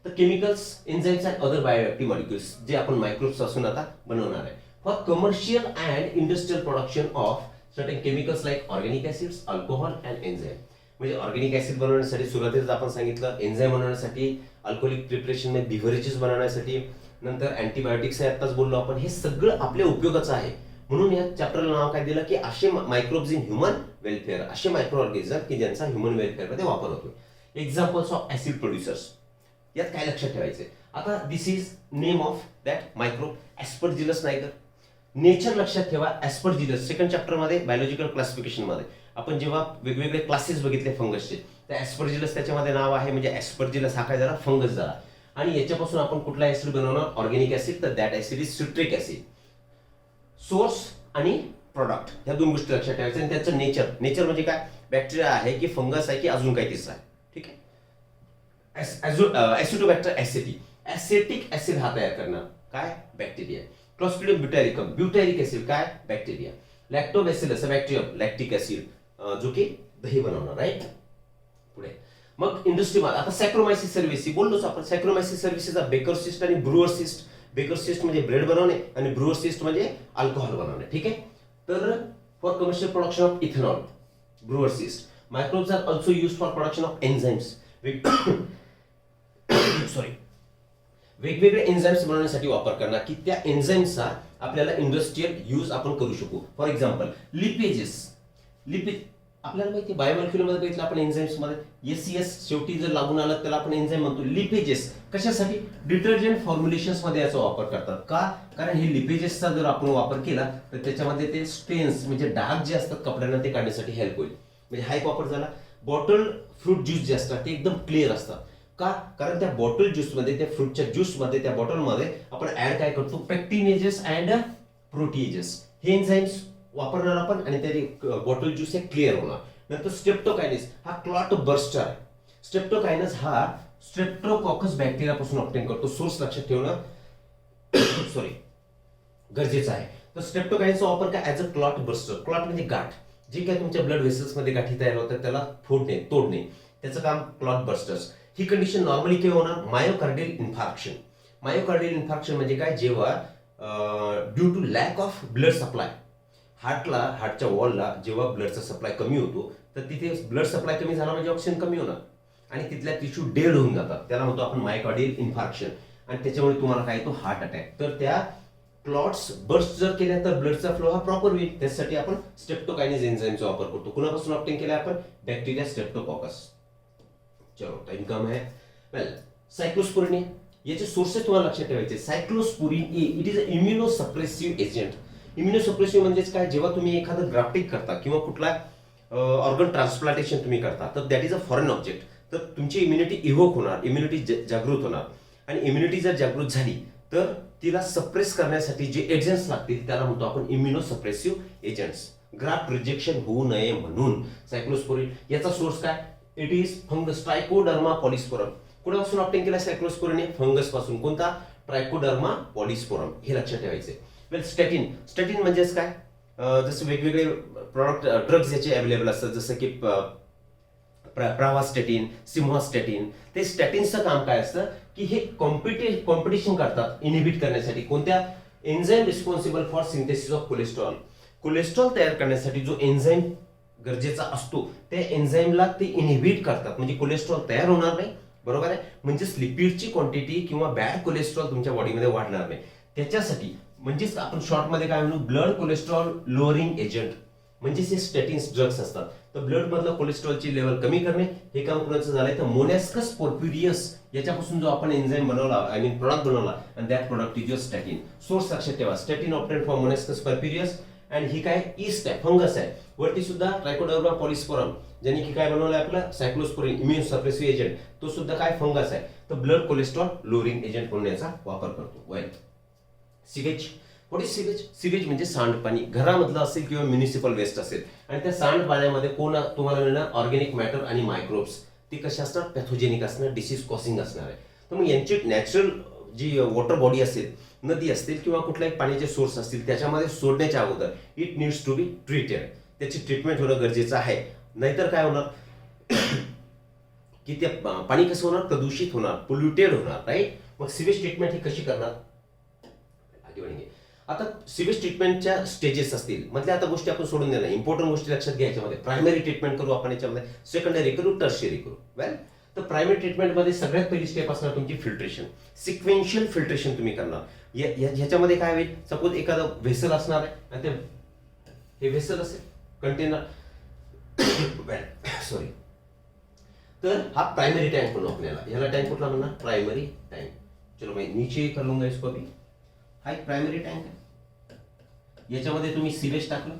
तर chemicals, enzymes and other bioactive molecules जे आपण मायक्रोब्स पासून आता बनवणार आहे for commercial and industrial production of certain chemicals like organic acids, alcohol and enzyme. म्हणजे ऑर्गॅनिक ऍसिड बनवण्यासाठी सुरुवातीलाच आपण सांगितलं, एन्झाइम बनवण्यासाठी, अल्कोहोलिक प्रिपरेशन मध्ये बिव्हरेजेस बनवण्यासाठी, नंतर अँटीबायोटिक्स आहे आताच बोललो आपण, हे सगळं आपल्या उपयोगाचं आहे. म्हणून या चॅप्टरला नाव काय दिलं की असे मायक्रोब्स इन ह्युमन वेलफेअर, असे मायक्रो ऑर्गॅनिझम की ज्यांचा ह्युमन वेलफेअरमध्ये वापर होतो. Examples of acid producers. यात काय लक्षात ठेवायचे? आता this is name of that microbe, Aspergillus niger. Nature लक्षात ठेवा, ऍस्परजिलस. सेकंड चॅप्टर मध्ये बायोलॉजिकल क्लासिफिकेशन मध्ये आपण जेव्हा वेगवेगळे क्लासेस बघितले फंगसचे, तर ऍस्परजिलस त्याच्यामध्ये नाव आहे. म्हणजे ऍस्परजिलस हा काय झाला? फंगस झाला. आणि याच्यापासून आपण कुठला ऍसिड बनवणार? Organic acid. तर that acid is citric acid. Source आणि प्रोडक्ट, ह्या दोन गोष्टी लक्षात ठेवायच्या. आणि त्याचं नेचर म्हणजे काय? बॅक्टेरिया आहे की फंगस आहे की अजून काही तिसरं आहे. ठीक आहे. ऍसिडोबॅक्टर ऍसिटी, ऍसिटिक ऍसिड हा तयार करणार काय? बॅक्टेरिया. क्लॉस्ट्रिडियम ब्युटॅरिकम, ब्युटॅरिक ऍसिड काय? Bacteria. Lactobacillus bacterium, lactic acid जो की दही बनवणार. राईट. पुढे मग इंडस्ट्रीमध्ये आता सॅक्रोमायसिस सर्व्हिसेस बोललोच आपण. सॅक्रोमायसिस सर्व्हिसेस बेकर सिस्ट आणि ब्रुअर सिस्ट. बेकर सिस्ट म्हणजे ब्रेड बनवणे आणि ब्रुअर सिस्ट म्हणजे अल्कोहोल बनवणे. ठीक आहे. तर for commercial production of ethanol, brewer's yeast. Microbes are also use for production of enzymes. Sorry, वेगवेगळे एन्झाइम्स बनवण्यासाठी वापर करणार की त्या एन्झाइम्सचा आपल्याला इंडस्ट्रियल यूज आपण करू शकू. For example लिपेजेस. लिपिड आपल्याला माहिती, बायोमॉलिक्युल मध्ये बघितलं आपण एन्झाइम्स मध्ये एस शेवटी जर लागून आलं त्याला आपण एन्झाइम म्हणतो. लिपेजेस कशासाठी? डिटर्जंट फॉर्म्युलेशन्स मध्ये याचा वापर करतात. का? कारण हे लिपेजेसचा जर आपण वापर केला तर त्याच्यामध्ये ते स्टेन्स म्हणजे डाग जे असतात कपड्यांना ते काढण्यासाठी हेल्प होईल. म्हणजे हा एक वापर झाला. बॉटल फ्रूट ज्यूस जे असतात ते एकदम क्लिअर असतात. का? कारण त्या बॉटल ज्यूस मध्ये, त्या फ्रूटच्या ज्यूस मध्ये, त्या बॉटल मध्ये आपण ऍड काय करतो? पेक्टिनेजेस अँड प्रोटीएजेस. हे एन्झाइम्स वापरणार आपण आणि त्या बॉटल ज्यूस हे क्लिअर होणार. नंतर स्ट्रेप्टोकायनेस हा क्लॉट बर्स्टर आहे. स्ट्रेप्टोकायनेस हा स्ट्रेप्टोकॉकस बॅक्टेरिया पासून ऑब्टेन करतो. सोर्स लक्षात ठेवणं सॉरी गरजेचं आहे. तर स्ट्रेप्टोकायनेसचा वापर काय? As a clot burster. Clot म्हणजे गाठ, जे काय तुमच्या ब्लड व्हेसल्स मध्ये गाठी तयार होतात त्याला फोडणे, तोडणे, त्याचं काम क्लॉट बर्स्टर्स. ही कंडिशन नॉर्मली केव्हा होणार? Myocardial infarction. मायोकार्डियल इन्फार्क्शन म्हणजे काय? जेव्हा due to lack of blood supply, हार्टच्या वॉलला जेव्हा ब्लडचा सप्लाय कमी होतो तर तिथे ब्लड सप्लाय कमी झाला म्हणजे ऑक्सिजन कमी होणार आणि तिथल्या टिश्यू डेड होऊन जातात. त्याला म्हणतो आपण मायोकार्डियल इन्फार्क्शन. आणि त्याच्यामुळे तुम्हाला काय येतो? Heart attack. तर त्या क्लॉट्स बर्स्ट जर केल्या तर ब्लडचा फ्लो हा प्रॉपर होईल. त्यासाठी आपण स्ट्रेप्टोकायनेज एन्झाईमचा वापर करतो. कुणापासून ऑब्टेन केला आपण? Bacteria streptococcus. चलो टाइम कम है. वेल, सायक्लोस्पोरिन याचे सोर्सेस तुम्हाला लक्षात ठेवायचे. Cyclosporine A it is a इम्युनोसप्रेसिव्ह agent. इम्युनोसप्रेसिव्ह म्हणजेच काय? जेव्हा तुम्ही एखादं ग्राफ्टिंग करता किंवा कुठला ऑर्गन ट्रान्सप्लांटेशन तुम्ही करता तर that is a foreign object. तर तुमची इम्युनिटी इव्होक होणार, इम्युनिटी जागृत होणार. आणि इम्युनिटी जर जागृत झाली तर तिला सप्रेस करण्यासाठी जे एजंट्स लागतील त्याला म्हणतो आपण इम्युनोसप्रेसिव्ह एजंट्स. ग्राफ्ट रिजेक्शन होऊ नये म्हणून सायक्लोस्पोरिन याचा सोर्स काय? It is fungus, Trichoderma polysporum. कुणापासून ऑब्टेन केला सायक्लोस्पोरिन? फंगस पासून. कोणता? Trichoderma polysporum. हे लक्षात ठेवायचे. वेल, स्टॅटिन. स्टॅटिन म्हणजेच काय? जसं वेगवेगळे प्रॉडक्ट ड्रग्ज याचे अवेलेबल असतात, जसं की प्रावास्टॅटिन, सिम्हास्टॅटिन. ते स्टॅटिनचं काम काय असतं की हे कॉम्पिटिशन करतात इनिबिट करण्यासाठी. कोणत्या? Enzyme responsible for synthesis of cholesterol. Cholesterol तयार करण्यासाठी जो एन्झाईम गरजेचा असतो त्या एन्झाईमला ते इनिबिट करतात, म्हणजे कोलेस्ट्रॉल तयार होणार नाही. बरोबर आहे? म्हणजे लिपिडची क्वांटिटी किंवा बॅड कोलेस्ट्रॉल तुमच्या बॉडीमध्ये वाढणार नाही. त्याच्यासाठी म्हणजेच आपण शॉर्टमध्ये काय म्हणू? Blood cholesterol lowering agent. म्हणजे हे स्टॅटिन्स ड्रग्स असतात. तर ब्लड मधलं कोलेस्ट्रॉलची लेवल कमी करणे हे काम कुणाचं झालंय? तर मोनॅस्कस पोर्फिरियस याच्यापासून जो आपण एन्झाईम बनवला, आय मीन प्रोडक्ट बनवला, आणि that product is your statin. Source लक्षात ठेवा. Statin obtain from Monascus purpureus. आणि ही काय? ईस्ट आहे, फंगस आहे. वरती सुद्धा ट्रायकोडर्मा पॉलिस्पोरम ज्यांनी की काय बनवलंय आपलं? Cyclosporine, immune सप्रेसिव्ह agent. तो सुद्धा काय? फंगस आहे. तर ब्लड कोलेस्ट्रॉल लोअरिंग एजंट म्हणून याचा वापर करतो. Well, sewage. What is sewage? Sewage म्हणजे सांडपाणी. घरामधलं असेल किंवा म्युनिसिपल वेस्ट असेल आणि त्या सांडपाण्यामध्ये कोण तुम्हाला मिळणार? ऑर्गॅनिक मॅटर आणि मायक्रोब्स. ती कशी असणार? पॅथोजेनिक असणार, डिसीज कॉसिंग असणार आहे. तर मग यांची नॅचरल जी वॉटर बॉडी असेल, नदी असतील किंवा कुठल्याही पाण्याचे सोर्स असतील त्याच्यामध्ये सोडण्याच्या अगोदर it needs to be treated. त्याची ट्रीटमेंट होणं गरजेचं आहे. नाहीतर काय होणार की ते पाणी कसं होणार? प्रदूषित होणार, पोल्युटेड होणार. राईट? मग सिवेज ट्रीटमेंट ही कशी करणार? आता सिवेज ट्रीटमेंटच्या स्टेजेस असतील. मधल्या आता गोष्टी आपण सोडून देणार. इम्पॉर्टंट गोष्टी लक्षात घ्या याच्यामध्ये. प्रायमरी ट्रीटमेंट करू आपण याच्यामध्ये, सेकंडरी करू, टर्शियरी करू. वेल, तर प्रायमरी ट्रीटमेंटमध्ये सगळ्यात पहिली स्टेप असणार तुमची फिल्ट्रेशन. सिक्वेन्शियल फिल्ट्रेशन तुम्ही करणार. ह्याच्यामध्ये काय होईल? सपोज एखादं व्हेसल असणार आहे आणि ते हे व्हेसल असेल, कंटेनर, सॉरी, तर हा प्राइमरी टैंक म्हणू आपल्याला. याला टँक कुठला म्हणणार? Primary tank. चलो मैं नीचे कर लूंगा इसको अभी. हा एक प्राइमरी टँक आहे. याच्यामध्ये तुम्ही सिवेज टाकलं.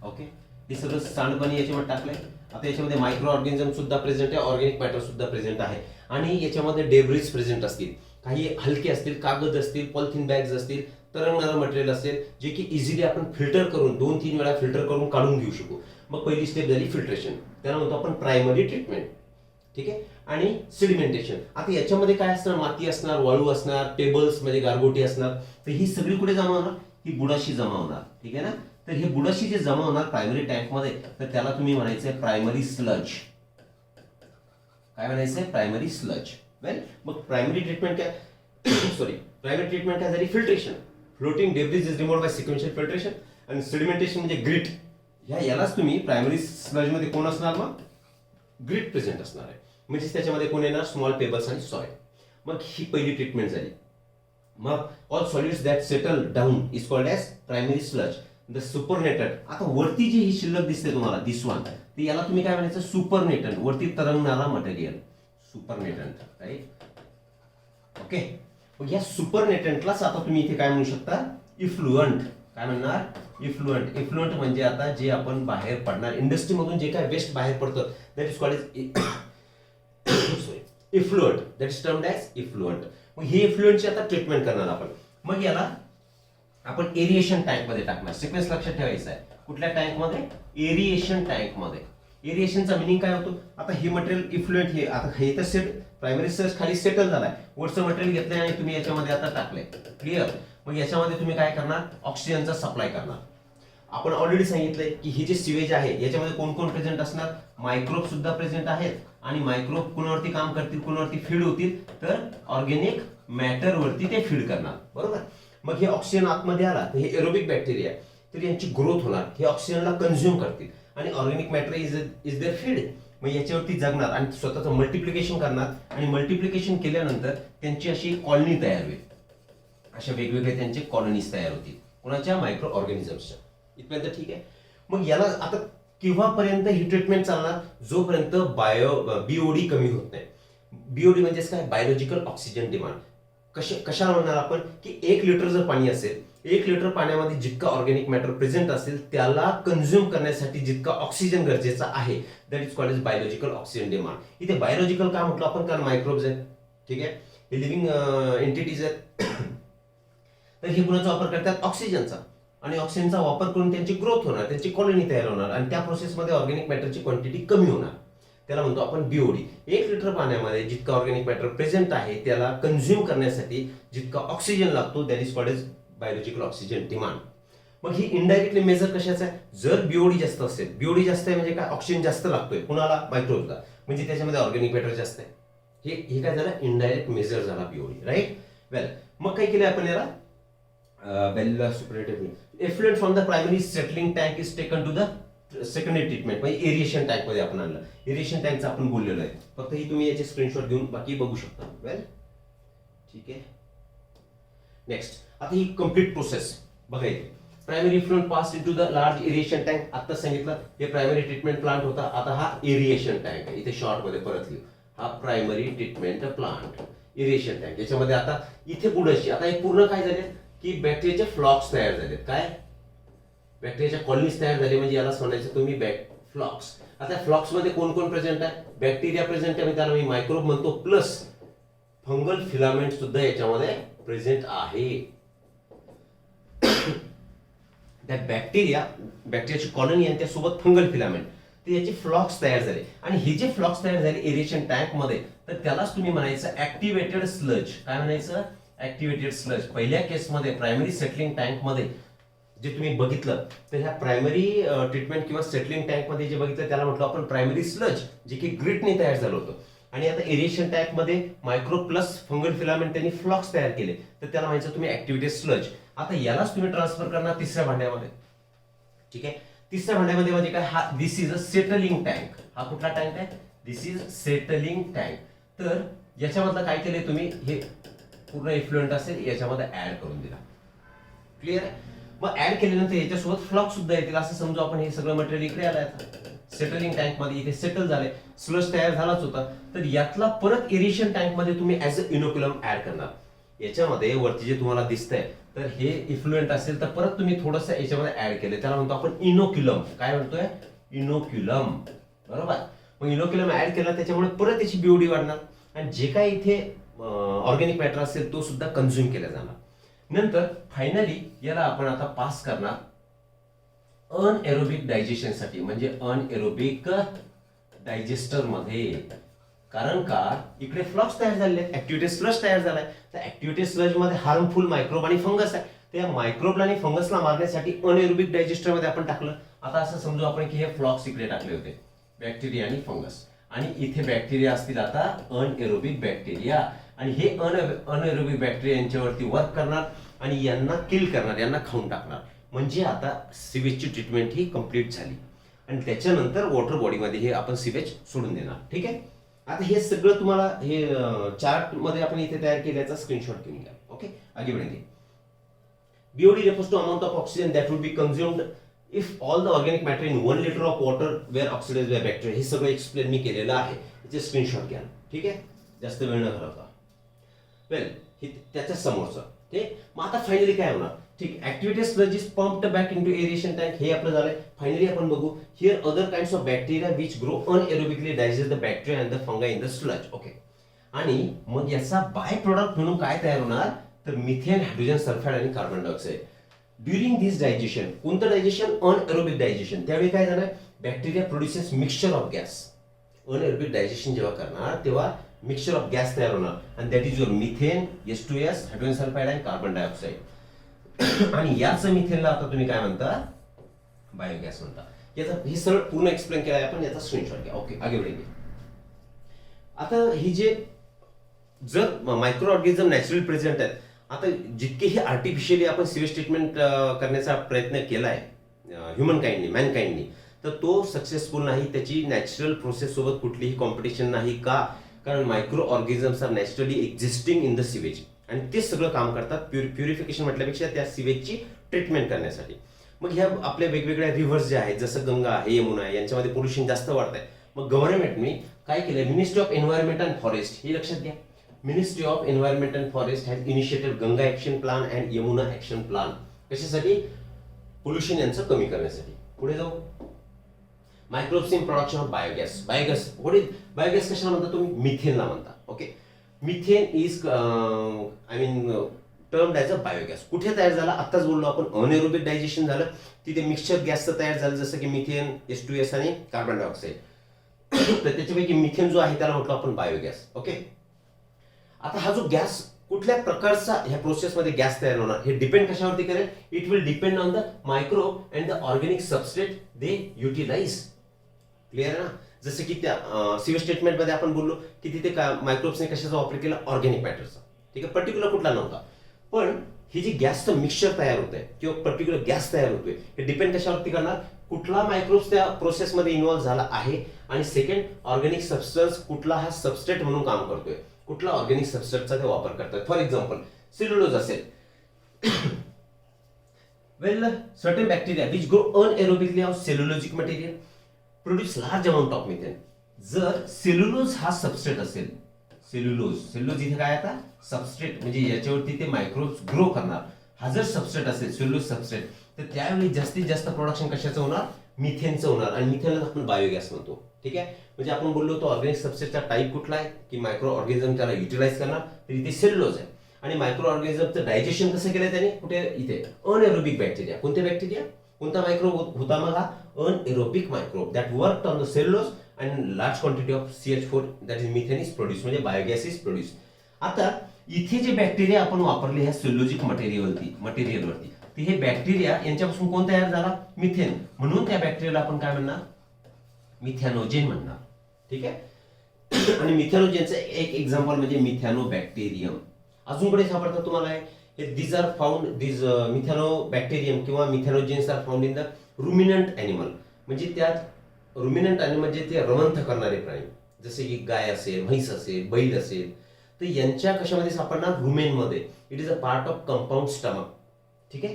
ओके, हे सगळं सांडपाणी याच्यामध्ये टाकलंय. आता याच्यामध्ये मायक्रो ऑर्गॅनिझम सुद्धा प्रेझेंट आहे, ऑर्गॅनिक मॅटर सुद्धा प्रेझेंट आहे आणि याच्यामध्ये डेब्रिज प्रेझेंट असतील. काही हलके असतील, कागद असतील, पॉलिथिन बॅग्स असतील, तरंगणारं मटेरियल असेल जे की इझिली आपण फिल्टर करून 2-3 वेळा फिल्टर करून काढून घेऊ शकू. मग पहिली स्टेप झाली फिल्ट्रेशन. त्याला म्हणतो आपण प्रायमरी ट्रीटमेंट. ठीक आहे. आणि सिडिमेंटेशन. आता याच्यामध्ये काय असणार? माती असणार, वाळू असणार, टेबल्स म्हणजे गारगोटी असणार. तर ही सगळी कुठे जमा होणार? ही बुडाशी जमा होणार. ठीक आहे ना. तर हे बुडाशी जे जमा होणार प्रायमरी टँक मध्ये, तर त्याला तुम्ही म्हणायचंय प्रायमरी स्लज. काय म्हणायचंय? Primary sludge. वेल, मग प्रायमरी ट्रीटमेंट काय? सॉरी, प्रायमरी ट्रीटमेंट काय झाली? Filtration. Floating debris is removed by sequential filtration. आणि सिडिमेंटेशन म्हणजे ग्रिट. यालाच तुम्ही प्रायमरी स्लज मध्ये कोण असणार? मग ग्रिट प्रेझेंट असणार आहे. म्हणजे त्याच्यामध्ये कोण येणार? स्मॉल पेबल्स आणि सॉइल. मग ही पहिली ट्रीटमेंट झाली. मग all solids that settle down is called as primary sludge. The supernatant. आता वरती जी ही शिल्लक दिसते तुम्हाला, दिस वन, तर याला तुम्ही काय म्हणायचं? सुपरनेटंट. वरती तरंगणारा मटेरियल, सुपरनेटंट. राईट? ओके. मग या सुपरनेटंटलाच आता तुम्ही इथे काय म्हणू शकता? इफ्लुएंट. काय म्हणणार? इफ्लुएंट. इफ्लुएंट म्हणजे आता जे आपण बाहेर पडणार इंडस्ट्रीमधून जे काय वेस्ट बाहेर पडतं, that is called as sorry effluent. That is termed as effluent. मग हे इफ्लुएंटची आता ट्रीटमेंट करणार आपण. मग याला आपण एरिएशन टँक मध्ये टाकणार. सिक्वेन्स लक्षात ठेवायचा आहे. कुठल्या टँक मध्ये? एरिएशन टँक मध्ये. एरिएशनचा मिनिंग काय होतो? आता हे मटेरियल इफ्लुएंट, हे आता हे तर सेट प्रायमरी सर्च खाली सेटल झालाय. वरचं मटेरियल घेतलंय आणि तुम्ही याच्यामध्ये आता टाकलंय. क्लिअर? मग याच्यामध्ये तुम्ही काय करणार? ऑक्सिजनचा सप्लाय करणार. आपण ऑलरेडी सांगितलंय की हे जे सिवेज आहे याच्यामध्ये कोण कोण प्रेझेंट असणार? मायक्रोब सुद्धा प्रेझेंट आहेत. आणि मायक्रोब कुणावरती काम करतील? कुणावरती फीड होतील? तर ऑर्गॅनिक मॅटर वरती ते फीड करणार. बरोबर? मग हे ऑक्सिजन आतमध्ये आला तर हे एरोबिक बॅक्टेरिया, तर यांची ग्रोथ होणार. हे ऑक्सिजनला कंझ्युम करतील आणि organic matter is their feed. मग याच्यावरती जगणार आणि स्वतःचं मल्टिप्लिकेशन करणार. आणि मल्टिप्लिकेशन केल्यानंतर त्यांची अशी कॉलनी तयार होईल. अशा वेगवेगळे त्यांचे कॉलनीज तयार होतील. कोणाच्या? मायक्रो ऑर्गॅनिझम्सच्या. इथपर्यंत ठीक आहे. मग याला आता केव्हापर्यंत ही ट्रीटमेंट चालणार? जोपर्यंत बीओडी कमी होत नाही. बीओडी म्हणजेच काय? Biological oxygen demand. कशाला म्हणणार आपण की 1 लिटर जर पाणी असेल, 1 लिटर पाण्यामध्ये जितका ऑर्गॅनिक मॅटर प्रेझेंट असेल त्याला कंझ्युम करण्यासाठी जितका ऑक्सिजन गरजेचा आहे, that is called as biological oxygen demand. इथे बायोलॉजिकल का म्हटलं आपण? कारण मायक्रोब्स आहेत. ठीक आहे, हे लिव्हिंग एंटिटीज आहेत. तर हे गुणांचा वापर करतात ऑक्सिजनचा, आणि ऑक्सिजनचा वापर करून त्यांची ग्रोथ होणार, त्यांची कॉलनी तयार होणार, आणि त्या प्रोसेसमध्ये ऑर्गॅनिक मॅटरची क्वांटिटी कमी होणार. त्याला म्हणतो आपण बीओडी. 1 लिटर पाण्यामध्ये जितका ऑर्गॅनिक मॅटर प्रेझेंट आहे त्याला कंझ्युम करण्यासाठी जितका ऑक्सिजन लागतो, that is called as biological oxygen demand. मग ही इनडायरेक्टली मेजर कशाचं आहे? जर बीओडी जास्त असेल, बीओडी जास्त आहे म्हणजे काय? ऑक्सिजन जास्त लागतोय कुणाला? मायक्रोब्सला, म्हणजे त्याच्यामध्ये ऑर्गॅनिक मॅटर जास्त आहे. हे काय झालं? इनडायरेक्ट मेजर झाला बीओडी. राईट. वेल, मग काय केलं आपण याला? Bella superative effluent from the primary settling tank is taken to the secondary treatment, म्हणजे एरिएशन टँक मध्ये आपण आणलं. एरिएशन टँकचं आपण बोललेलो आहे. फक्त ही तुम्ही याचे स्क्रीनशॉट घेऊन बाकी बघू शकता. वेल, ठीक आहे. नेक्स्ट, आता ही कम्प्लीट प्रोसेस बघा. इथे primary effluent pass into the large aeration tank. आता सांगितलं हे प्रायमरी ट्रीटमेंट प्लांट होता. आता हा एरिएशन टँक आहे. इथे शॉर्ट मध्ये परत लिहू. हा primary treatment plant, aeration tank. याच्यामध्ये आता इथे पुढे आता हे पूर्ण काय झाले की बॅक्टेरियाचे फ्लॉक्स तयार झालेत. काय? बॅक्टेरियाच्या कॉलनीज तयार झाले, म्हणजे याला म्हणायचं तुम्ही फ्लॉक्स. आता फ्लॉक्स मध्ये कोण कोण प्रेझेंट आहे? बॅक्टेरिया प्रेझेंट आहे, त्याला मी मायक्रोब म्हणतो, प्लस फंगल फिलामेंट सुद्धा याच्यामध्ये प्रेझेंट आहे. त्या बॅक्टेरियाची कॉलनी आणि त्यासोबत फंगल फिलामेंट, तर याचे फ्लॉक्स तयार झाले. आणि हे जे फ्लॉक्स तयार झाले एरिएशन टँक मध्ये, तर त्यालाच तुम्ही म्हणायचं ऍक्टिव्हेटेड स्लज. काय म्हणायचं? Activated sludge. पहिल्या केसमध्ये प्रायमरी सेटलिंग टँक मध्ये जे तुम्ही बघितलं, तर ह्या प्रायमरी ट्रीटमेंट किंवा सेटलिंग टँक मध्ये जे बघितलं त्याला म्हटलं आपण प्रायमरी स्लज, जे की ग्रिटने तयार झालं होतं. आणि आता एरिएशन टँक मध्ये मायक्रो प्लस फंगल फिलामेंट त्यांनी फ्लॉक्स तयार केले, तर त्याला म्हणायचं तुम्ही ऍक्टिव्हेटेड स्लज. आता यालाच तुम्ही ट्रान्सफर करणार तिसऱ्या भांड्यामध्ये. ठीक आहे. तिसऱ्या भांड्यामध्ये म्हणजे काय? हा दिस इज अ सेटलिंग टँक. हा कुठला टँक आहे? दिस इज सेटलिंग टँक. तर याच्यामधलं काय केलंय तुम्ही? हे पूर्ण इफ्लुएंट असेल याच्यामध्ये ऍड करून दिला. क्लिअर आहे? मग ऍड केल्यानंतर याच्यासोबत फ्लॉक्स सुद्धा येतील, असं समजू आपण. हे सगळं मटेरियल इकडे आलंय सेटलिंग टँक मध्ये, इथे सेटल झाले, स्लज तयार झालाच होता. तर यातला परत एरिएशन टँक मध्ये तुम्ही ऍज अ इनोक्युलम ऍड करणार. याच्यामध्ये वरती जे तुम्हाला दिसतंय, तर हे इफ्लुएंट असेल तर परत तुम्ही थोडस याच्यामध्ये ऍड केलं, त्याला म्हणतो आपण इनोक्युलम. काय म्हणतोय? इनोक्युलम. बरोबर. मग इनोक्युलम ऍड केला, त्याच्यामुळे परत त्याची बीओडी वाढणार, आणि जे काय इथे ऑर्गॅनिक मॅटर असेल तो सुद्धा कंझ्युम केला जाणार. नंतर फायनली याला आपण आता पास करणार अनएरोबिक डायजेशन साठी, म्हणजे अनएरोबिक डायजेस्टर मध्ये. कारण का? इकडे फ्लॉक्स तयार झालेले आहेत, ऍक्टिव्हेटेड स्लज तयार झालाय. तर ऍक्टिव्हेटेड स्लज मध्ये हार्मफुल मायक्रोब आणि फंगस आहे. त्या मायक्रोब आणि फंगसला मारण्यासाठी अनएरोबिक डायजेस्टर मध्ये आपण टाकलं. आता असं समजू आपण की हे फ्लॉक्स इकडे टाकले होते, बॅक्टेरिया आणि फंगस, आणि इथे बॅक्टेरिया असतील आता अनएरोबिक बॅक्टेरिया, आणि हे अनएरोबिक बॅक्टेरिया यांच्यावरती वर्क करणार आणि यांना किल करणार, यांना खाऊन टाकणार. म्हणजे आता सिवेजची ट्रीटमेंट ही कम्प्लीट झाली, आणि त्याच्यानंतर वॉटर बॉडीमध्ये हे आपण सिवेज सोडून देणार. ठीक आहे. आता हे सगळं तुम्हाला हे चार्ट मध्ये आपण इथे तयार केल्याचा स्क्रीनशॉट घेऊन घ्या. ओके, आगे बढ़ेंगे. BOD refers to amount of oxygen that would be consumed if all the organic matter in 1 liter of water were oxidized by bacteria. हे सगळं एक्सप्लेन मी केलेलं आहे, याचे स्क्रीनशॉट घ्या. ठीक आहे, जास्त वेळ न घालवता. वेल, हे त्याच्या समोरचं. ठीक. मग आता फायनली काय होणार? ठीक. Activated sludge is pumped back into aeration tank. हे आपलं झालंय. फायनली आपण बघू here other kinds of bacteria which grow anaerobically digest the bacteria and the fungi in the sludge. Okay. आणि मग याचा बाय प्रोडक्ट म्हणून काय तयार होणार? तर मिथेन, हायड्रोजन सल्फाइड आणि कार्बन डायऑक्साइड. ड्युरिंग दिस डायजेशन, कोणतं डायजेशन? Anaerobic digestion. त्यावेळी काय झालं? Bacteria produces mixture of gas. Anaerobic digestion जेव्हा करणार तेव्हा मिक्सचर ऑफ गॅस तयार होणार, आणि that is your methane, H2S, hydrogen sulphide आणि कार्बन डायऑक्साइड. आणि याच मिथेनला आता तुम्ही काय म्हणता? बायोगॅस म्हणता. याचा ही सरळ पूर्ण एक्सप्लेन केला आहे आपण, याचा स्क्रीनशॉट घ्या. ओके, आगे बढ़ेंगे. आता ही जे जर मायक्रो ऑर्गॅनिझम नॅचरली प्रेझेंट आहेत, आता जितके हे आर्टिफिशियली आपण सिवेज ट्रीटमेंट करण्याचा प्रयत्न केलाय ह्युमन काइंडनी, मॅनकाइंडनी, तर तो सक्सेसफुल नाही. त्याची नॅचरल प्रोसेस सोबत कुठलीही कॉम्पिटिशन नाही. का? कारण micro organisms are naturally existing in the sewage, आणि ते सगळं काम करतात प्युरिफिकेशन म्हटल्यापेक्षा त्या सिवेजची ट्रीटमेंट करण्यासाठी. मग ह्या आपल्या वेगवेगळ्या रिव्हर्स ज्या आहेत, जसं गंगा आहे, यमुना आहे, यांच्यामध्ये पोल्युशन जास्त वाढत आहे. मग गव्हर्नमेंटने काय केलं, ministry of environment and forest, हे लक्षात घ्या, ministry of environment and forest has initiated Ganga action plan and Yamuna action plan. कशासाठी? पोल्युशन यांचं कमी करण्यासाठी. पुढे जाऊ, microbes in production of biogas. Biogas कशाला म्हणता तुम्ही? मिथेनला म्हणता. Okay, methane is termed as a biogas. कुठे तयार झाला? आत्ताच बोललो आपण, अनएरोबिक डायजेशन झालं, तिथे मिक्सचर गॅसचं तयार झालं, जसं की मिथेन, H2S आणि कार्बन डायऑक्साईड. तर त्याच्यापैकी मिथेन जो आहे त्याला म्हटलं आपण बायोगॅस. ओके, आता हा जो गॅस कुठल्या प्रकारचा ह्या प्रोसेसमध्ये गॅस तयार होणार हे डिपेंड कशावरती करेल? It will depend on the microbe and the organic substrate they utilise. Clear आहे ना? जसं की त्या सिवेज ट्रीटमेंटमध्ये आपण बोललो की तिथे मायक्रोब्सने कशाचा वापर केला? ऑर्गॅनिक मॅटरचा. ठीक आहे, पर्टिक्युलर कुठला नव्हता. पण ही जी गॅसचं मिक्सचर तयार होत आहे किंवा पर्टिक्युलर गॅस तयार होतोय, हे डिपेंड कशावरती करणार? कुठला मायक्रोब्स त्या प्रोसेसमध्ये इन्व्हॉल्व्ह झाला आहे, आणि सेकंड, ऑर्गॅनिक सबस्टन्स कुठला हा सबस्ट्रेट म्हणून काम करतोय, कुठला ऑर्गॅनिक सबस्ट्रेटचा ते वापर करतात. फॉर एक्झाम्पल, सेल्युलोज असेल, well certain bacteria which grow anaerobically of cellulosic material produce large amount of methane. जर सेल्युलोज हा सबस्ट्रेट असेल, सेल्युलोज इथे काय आता? सबस्ट्रेट, म्हणजे याच्यावरती ते मायक्रोब्स ग्रो करणार. हा जर सबस्ट्रेट असेल, सेल्युलोज सबस्ट्रेट, तर त्यावेळी जास्तीत जास्त प्रोडक्शन कशाचं होणार? मिथेनचं होणार. आणि मिथेनला आपण बायोगॅस म्हणतो. ठीक आहे, म्हणजे आपण बोललो तो ऑर्गॅनिक सबस्ट्रेटचा टाईप कुठला आहे की मायक्रो ऑर्गॅनिझम त्याला युटिलाइज करणार, तर इथे सेल्युलोज आहे. आणि मायक्रो ऑर्गॅनिझमचं डायजेशन कसं केलं त्याने? कुठे? इथे अनएरोबिक बॅक्टेरिया. कोणते बॅक्टेरिया? कोणता मायक्रोब होता मग हा? Anaerobic microbe that worked on the cellulose and large quantity of CH4 that is methane is produce, म्हणजे बायोगॅस इज प्रोड्यूस. आता इथे जे बॅक्टेरिया आपण वापरले ह्या सेल्युलोजिक मटेरियलवरती, ते हे बॅक्टेरिया यांच्यापासून कोण तयार झाला? मिथेन. म्हणून त्या बॅक्टेरियाला आपण काय म्हणणार? मिथॅनोजेन म्हणणार. ठीक आहे, आणि मिथॅनोजेनचं एक एक्झाम्पल म्हणजे मिथॅनोबॅक्टेरियम. अजून कडे सापडतात तुम्हाला हे these are found, these Methanobacterium किंवा methanogens are found in the ruminant animal. म्हणजे त्यात रुमिनंट ॲनिमल म्हणजे ते रवंथ करणारे प्राणी, जसे की गाय असेल, म्हैस असेल, बैल असेल, तर यांच्या कशामध्ये सापडणार? रुमेनमध्ये. It is a part of compound stomach. ठीक आहे,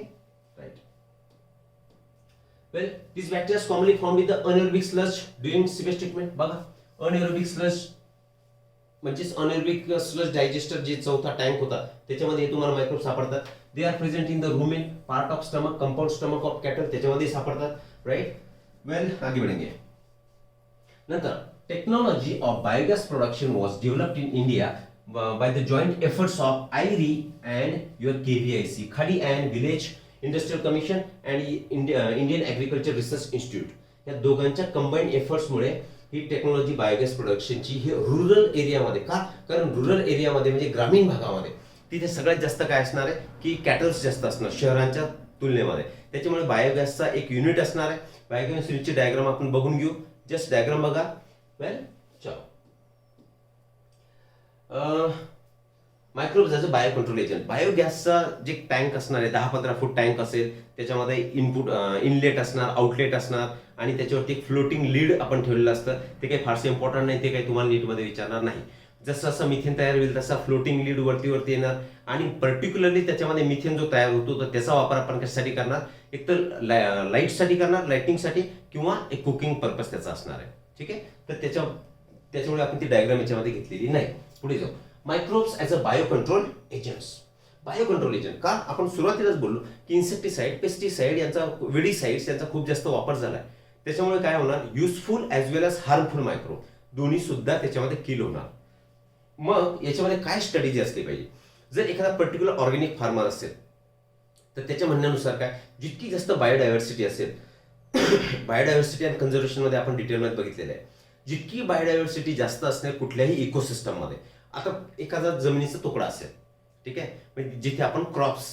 right. Well, this bacteria commonly found in the anaerobic sludge during sewage treatment. बघा, अनएरोबिक स्लज म्हणजेच अनएरोबिक स्लज डायजेस्टर जे चौथा टँक होता त्याच्यामध्ये हे तुम्हाला मायक्रोब सापडतात. They are present in the rumen, part of stomach, compound stomach of cattle, त्याच्यामध्ये सापडतात. राईट. वेल, आगे बढ़ेंगे. नंतर, technology of biogas production was developed in India by the joint efforts of IRI and your KVIC, Khadi and Village Industrial Commission and Indian Agriculture Research Institute. या दोघांच्या combined एफर्ट्समुळे ही technology biogas प्रोडक्शनची ही rural एरियामध्ये, का? कारण rural एरियामध्ये म्हणजे ग्रामीण भागामध्ये तिथे सगळ्यात जास्त काय असणार आहे की कॅटल्स जास्त असणार शहरांच्या तुलनेमध्ये. त्याच्यामुळे बायोगॅसचा एक युनिट असणार आहे. बायोगॅस युनिटची डायग्राम आपण बघून घेऊ. जस्ट डायग्राम बघा. वेल, चलो. Microbes as a bio control agent. बायोगॅसचा जे टँक असणार आहे 10-15 फूट टँक असेल, त्याच्यामध्ये इनलेट असणार, आउटलेट असणार, आणि त्याच्यावरती एक फ्लोटिंग लीड आपण ठेवलेलं असतं. ते काही फारसे इम्पॉर्टंट नाही, ते काही तुम्हाला नीटमध्ये विचारणार नाही. जसं जसं मिथेन तयार होईल तसा फ्लोटिंग लीड वरती येणार, आणि पर्टिक्युलरली त्याच्यामध्ये मिथेन जो तयार होतो तर त्याचा वापर आपण कशासाठी करणार? एक तर लाईटसाठी करणार, लाइटिंगसाठी, किंवा एक कुकिंग पर्पज त्याचा असणार आहे. ठीक आहे, तर त्याच्यामुळे आपण ती डायग्राम याच्यामध्ये घेतलेली नाही. पुढे जाऊ. Microbes as a bio control agents. Bio control agent का? आपण सुरुवातीलाच बोललो की इन्सेक्टिसाइड, पेस्टिसाइड यांचा, विडीसाइड्स यांचा खूप जास्त वापर झालाय. त्याच्यामुळे काय होणार? युजफुल ॲज वेल एज हार्मफुल मायक्रोब दोन्ही सुद्धा त्याच्यामध्ये किल होणार. मग याच्यामध्ये काय स्ट्रॅटेजी असली पाहिजे? जर एखादा पर्टिक्युलर ऑर्गॅनिक फार्मर असेल तर त्याच्या म्हणण्यानुसार काय, जितकी जास्त बायोडायव्हर्सिटी असेल, बायोडायव्हर्सिटी अँड कन्झर्वेशनमध्ये आपण डिटेलमध्ये बघितलेलं आहे, जितकी बायोडायव्हर्सिटी जास्त असणार कुठल्याही इकोसिस्टममध्ये. आता एखादा जमिनीचा तुकडा असेल, ठीक आहे, म्हणजे जिथे आपण क्रॉप्स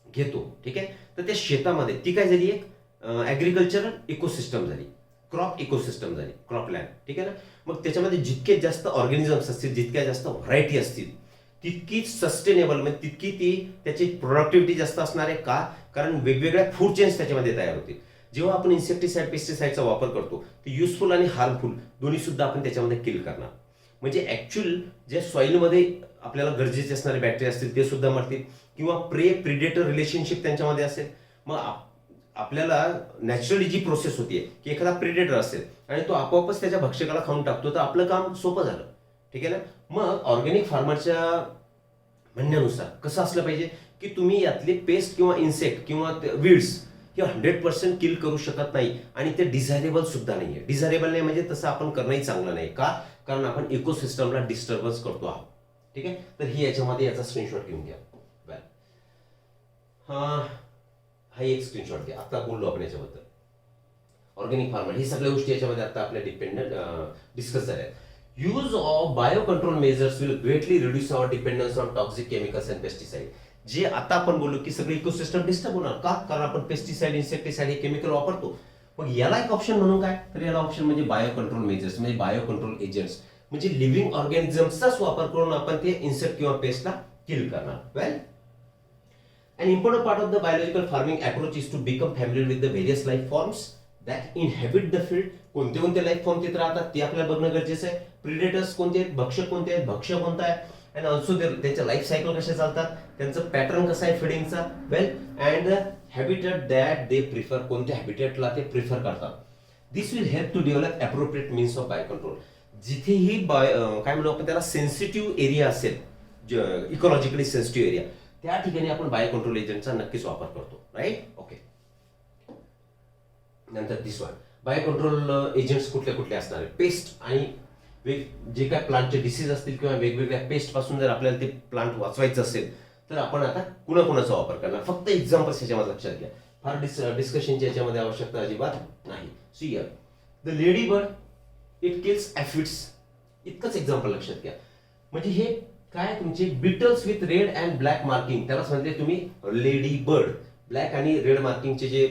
घेतो, ठीक आहे, तर त्या शेतामध्ये ती काय झाली? एक ॲग्रिकल्चरल इकोसिस्टम झाली, क्रॉप इकोसिस्टम झाली, क्रॉप लँड. ठीक आहे ना. मग त्याच्यामध्ये जितके जास्त ऑर्गॅनिझम्स असतील, जितक्या जास्त व्हरायटी असतील, तितकी सस्टेनेबल, म्हणजे तितकी ती त्याची प्रोडक्टिव्हिटी जास्त असणार आहे. का? कारण वेगवेगळ्या फूड चेन्स त्याच्यामध्ये तयार होतील. जेव्हा आपण इन्सेक्टिसाइड, पेस्टिसाइडचा वापर करतो ते युजफुल आणि हार्मफुल दोन्ही सुद्धा आपण त्याच्यामध्ये किल करणार. म्हणजे ऍक्च्युअल जे सॉइलमध्ये आपल्याला गरजेचे असणारे बॅक्टेरिया असतील ते सुद्धा मरतील, किंवा प्रिडेटर रिलेशनशिप त्यांच्यामध्ये असेल. मग आपल्याला नॅचरली जी प्रोसेस होतीये की एखादा प्रिडेटर असेल आणि तो आपोआपच त्याच्या भक्षकाला खाऊन टाकतो, तर आपलं काम सोपं झालं. ठीक आहे ना. मग ऑर्गॅनिक फार्मरच्या म्हणण्यानुसार कसं असलं पाहिजे की तुम्ही यातले पेस्ट किंवा इन्सेक्ट किंवा वीड्स हे 100% किल करू शकत नाही, आणि ते डिझायरेबल सुद्धा नाहीये. डिझायरेबल नाही म्हणजे तसं आपण करणंही चांगलं नाही. का? कारण आपण इकोसिस्टमला डिस्टर्बन्स करतो आहोत. ठीक आहे. तर ही याच्यामध्ये याचा स्क्रीनशॉट घेऊन घ्या. वेल, हा एक स्क्रीनशॉट घ्या. आता बोललो आपण याच्याबद्दल ऑर्गॅनिक फार्मर, ही सगळ्या गोष्टी याच्यामध्ये आता आपल्या डिपेंडंट डिस्कस झाल्या. Use of bio control measures will greatly reduce our dependence on toxic chemicals and pesticide. जे आता आपण बोललो की सगळं इकोसिस्टम डिस्टर्ब होणार. का? कारण आपण पेस्टिसाइड, इन्सेक्टिसाइड हे केमिकल वापरतो. मग याला एक ऑप्शन म्हणून काय, तर याला ऑप्शन म्हणजे बायो कंट्रोल मेजर्स, म्हणजे बायो कंट्रोल एजंट्स, म्हणजे लिव्हिंग ऑर्गॅनिझम्सचाच वापर करून आपण ते इन्सेक्ट किंवा पेस्टला किल करणार. वेल, an important part of the biological farming approach is to become familiar with the various life forms that inhabit the field. कोणते कोणते लाईफ फॉर्म तिथे राहतात ते आपल्याला बघणं गरजेचं आहे. प्रिडेटर्स कोणते आहेत, भक्षक कोणते आहेत, भक्ष्य कोणता आहे, अँड ऑल्सो त्यांच्या लाईफ सायकल कसे चालतात, त्यांचं पॅटर्न कसं आहे फिडिंगचा. Well, and habitat that they prefer, कोणत्या हॅबिटेटला ते प्रिफर करतात. This will help to develop appropriate means of bio control. जिथेही काय म्हणू आपण त्याला सेन्सिटिव्ह एरिया असेल, इकोलॉजिकली सेन्सिटिव्ह एरिया, त्या ठिकाणी आपण बायो कंट्रोल एजंटचा नक्कीच वापर करतो. राईट. ओके. नंतर this one, bio control agents कुठले कुठले असणार आहे. पेस्ट आणि जे काय प्लांटचे डिसीज असतील किंवा वेगवेगळ्या पेस्ट पासून जर आपल्याला ते प्लांट वाचवायचं असेल तर आपण आता कुणाकुणाचा वापर करणार. फक्त एक्झाम्पल्स ह्याच्यामध्ये लक्षात घ्या. फार डिस्कशनची याच्यामध्ये आवश्यकता अजिबात नाही. See here, the ladybird it kills aphids. इतकंच एक्झाम्पल लक्षात घ्या. म्हणजे हे काय, तुमचे beetles with red and black marking, त्याला सांगते तुम्ही लेडी बर्ड. ब्लॅक आणि रेड मार्किंगचे जे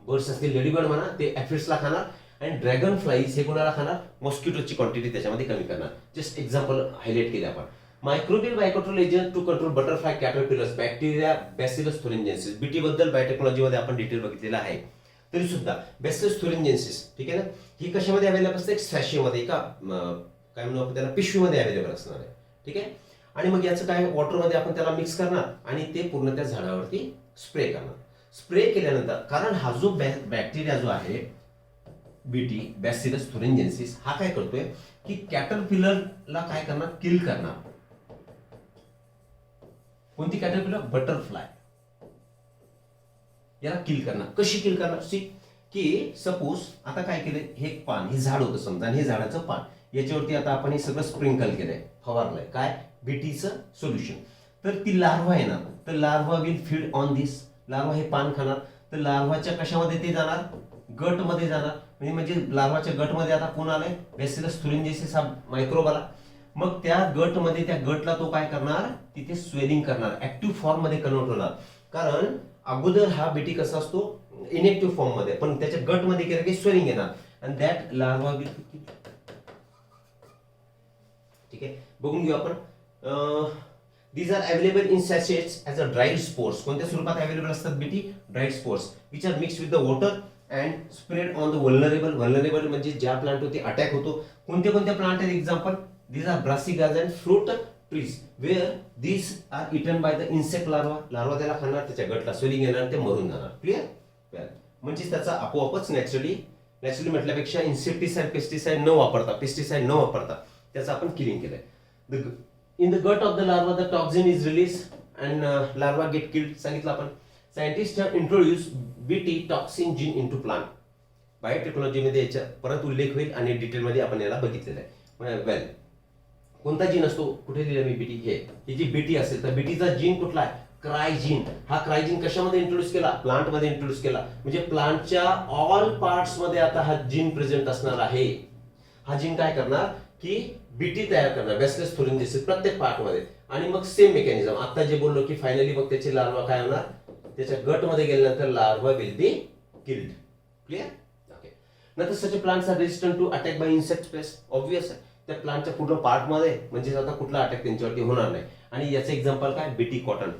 बर्ड्स असतील, लेडी बर्ड म्हणा, ते ऍफिड्सला खाणार. आणि ड्रॅगन फ्लाईज हे कोणाला खाणार, मॉस्किटोची क्वांटिटी त्याच्यामध्ये कमी करणार. जस्ट एक्झाम्पल हायलाइट केले आपण. Microbial biocontrol agent to control butterfly, caterpillars, bacteria, bacillus thuringiensis. BT बद्दल बायोटेक्नॉलॉजीमध्ये आपण डिटेल बघितलेला आहे. तरी सुद्धा बॅसिलस thuringiensis, ठीक आहे ना, ही कशामध्ये अवेलेबल असते, एक सॅशेमध्ये, का काय म्हणू आपण त्याला, पिशवीमध्ये अवेलेबल असणार आहे. ठीक आहे. आणि मग याचं काय, वॉटरमध्ये आपण त्याला मिक्स करणार आणि ते पूर्ण त्या झाडावरती स्प्रे करणार. स्प्रे केल्यानंतर, कारण हा जो बॅक्टेरिया जो आहे बीटी, बॅसिलस thuringiensis, हा काय करतोय की कॅटरपिलरला काय करणार, किल करणार. कोणती कॅटरपिलर, बटरफ्लाय, याला किल करणार. कशी किल करणार, सी, की सपोज आता काय केलंय, हे पान, हे झाड होतं समजा, आणि हे झाडाचं पान, याच्यावरती आता आपण हे सगळं स्प्रिंकल केलंय, फवारलंय, काय, बीटीचं सोल्युशन. तर ती लार्वा येणार, तर larva will feed on this. Larva हे पान खाणार, तर लार्वाच्या कशामध्ये ते जाणार, गटमध्ये जाणार. म्हणजे लार्वाच्या गटमध्ये आता कोण आलंय, बॅसिलस thuringiensis हा मायक्रोब आला. मग त्या गटमध्ये, त्या गटला तो काय करणार, तिथे स्वेलिंग करणार, ऍक्टिव्ह फॉर्म मध्ये कन्वर्ट होणार. कारण अगोदर हा बीटी कसा असतो, इनएक्टिव्ह फॉर्म मध्ये, पण त्याच्या गटमध्ये केलं की स्वेलिंग येणार. अँड दॅट लार्वा विल, ठीक आहे, बघून घेऊ आपण. These are available in sachets as a dried spores. कोणत्या स्वरूपात अवेलेबल असतात BT, dried spores, which are mix with the water and spread on the vulnerable. Vulnerable म्हणजे ज्या प्लांटवरती अटॅक होतो. कोणते कोणते प्लांट आहेत, example, these are brassicas and fruit trees where these are eaten by the insect larva. Larva त्याला खाणार, त्याच्या गटला swelling येणार, ते मरून जाणार. क्लिअर. म्हणजे त्याचा आपोआपच नॅचरली म्हटल्यापेक्षा इन्सेक्टिसाइड, पेस्टिसाइड न वापरता त्याचं आपण किलिंग केलंय. In the gut of the larva, the toxin is released and larva get killed. सांगितलं आपण. Scientists have introduced BT toxin gene into plant. बायोटेक्नॉलॉजीमध्ये याचा परत उल्लेख होईल आणि डिटेलमध्ये आपण याला बघितलेलं आहे. वेल, कोणता जीन असतो, कुठे लिहिलं मी, बीटी. ही जी बीटी असेल तर बीटीचा जीन कुठला आहे, क्रायजीन. हा क्रायजीन कशामध्ये इंट्रोड्यूस केला, प्लांटमध्ये इंट्रोड्यूस केला. म्हणजे प्लांटच्या ऑल पार्ट्स मध्ये आता हा जीन प्रेझेंट असणार आहे. हा जीन काय करणार की बीटी तयार करणार, बॅसिलस thuringiensis, प्रत्येक पार्ट मध्ये. आणि मग सेम मेकॅनिझम, आता जे बोललो की फायनली मग त्याची लार्वा काय होणार, त्याच्या गटमध्ये गेल्यानंतर larva will be killed. Clear. Okay. नंतर such plants are resistant to attack by insect pest. Obvious आहे, त्या प्लांटच्या पूर्ण पार्ट मध्ये म्हणजे आता कुठला अटॅक त्यांच्यावरती होणार नाही. आणि याचं एक्झाम्पल काय, बीटी कॉटन,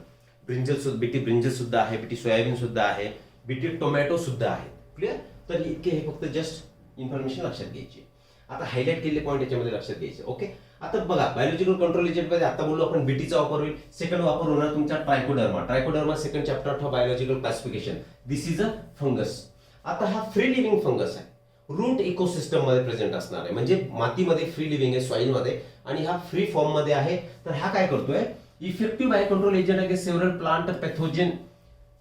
बीटी ब्रिंजल सुद्धा आहे, बीटी सोयाबीन सुद्धा आहे, बीटी टोमॅटो सुद्धा आहे. क्लिअर. तर इतके हे फक्त जस्ट इन्फॉर्मेशन लक्षात घ्यायची. आता हायलाइट केलेले पॉईंट याच्यामध्ये लक्षात घ्यायचे. ओके, आता बघा बायोलॉजिकल कंट्रोल एजंटमध्ये आता बोललो आपण बीटीचा वापर होईल. सेकंड वापर होणार तुमचा Trichoderma second chapter of biological classification. This is a fungus. आता हा फ्री लिव्हिंग फंगस आहे, रूट इकोसिस्टम मध्ये प्रेझेंट असणार आहे, म्हणजे मातीमध्ये फ्री लिव्हिंग आहे, सॉइल मध्ये, आणि हा फ्री फॉर्म मध्ये आहे. तर हा काय करतोय, इफेक्टिव्ह बायो कंट्रोल एजंट आहे सेव्हरल प्लांट पॅथोजन.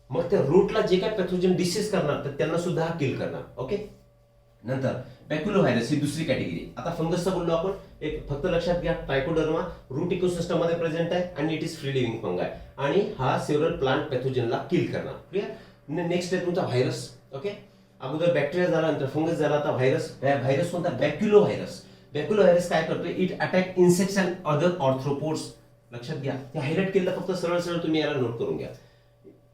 मग त्या रूटला जे काय पॅथोजन डिसीज करणार तर त्यांना सुद्धा हा किल करणार. ओके, नंतर बॅक्युलोव्हायरस ही दुसरी कॅटेगरी. आता फंगसचा बोललो आपण, एक फक्त लक्षात घ्या, ट्रायकोडर्मा रूट इकोसिस्टम मध्ये प्रेझेंट आहे आणि इट इज फ्री लिव्हिंग फंगाय, आणि हा सेव्हरल प्लांट पॅथोजनला किल करणार. क्लिअर. नेक्स्ट आहे तुमचा व्हायरस. ओके, अगोदर बॅक्टेरिया झाला, नंतर फंगस झाला, आता व्हायरस. व्हायरस कोणता, बॅक्युलोव्हायरस. बॅक्युलोव्हायरस काय करतोय, it attack insects and other arthropods. लक्षात घ्या, ते हायलाइट केलं, फक्त सरळ सरळ तुम्ही याला नोट करून घ्या.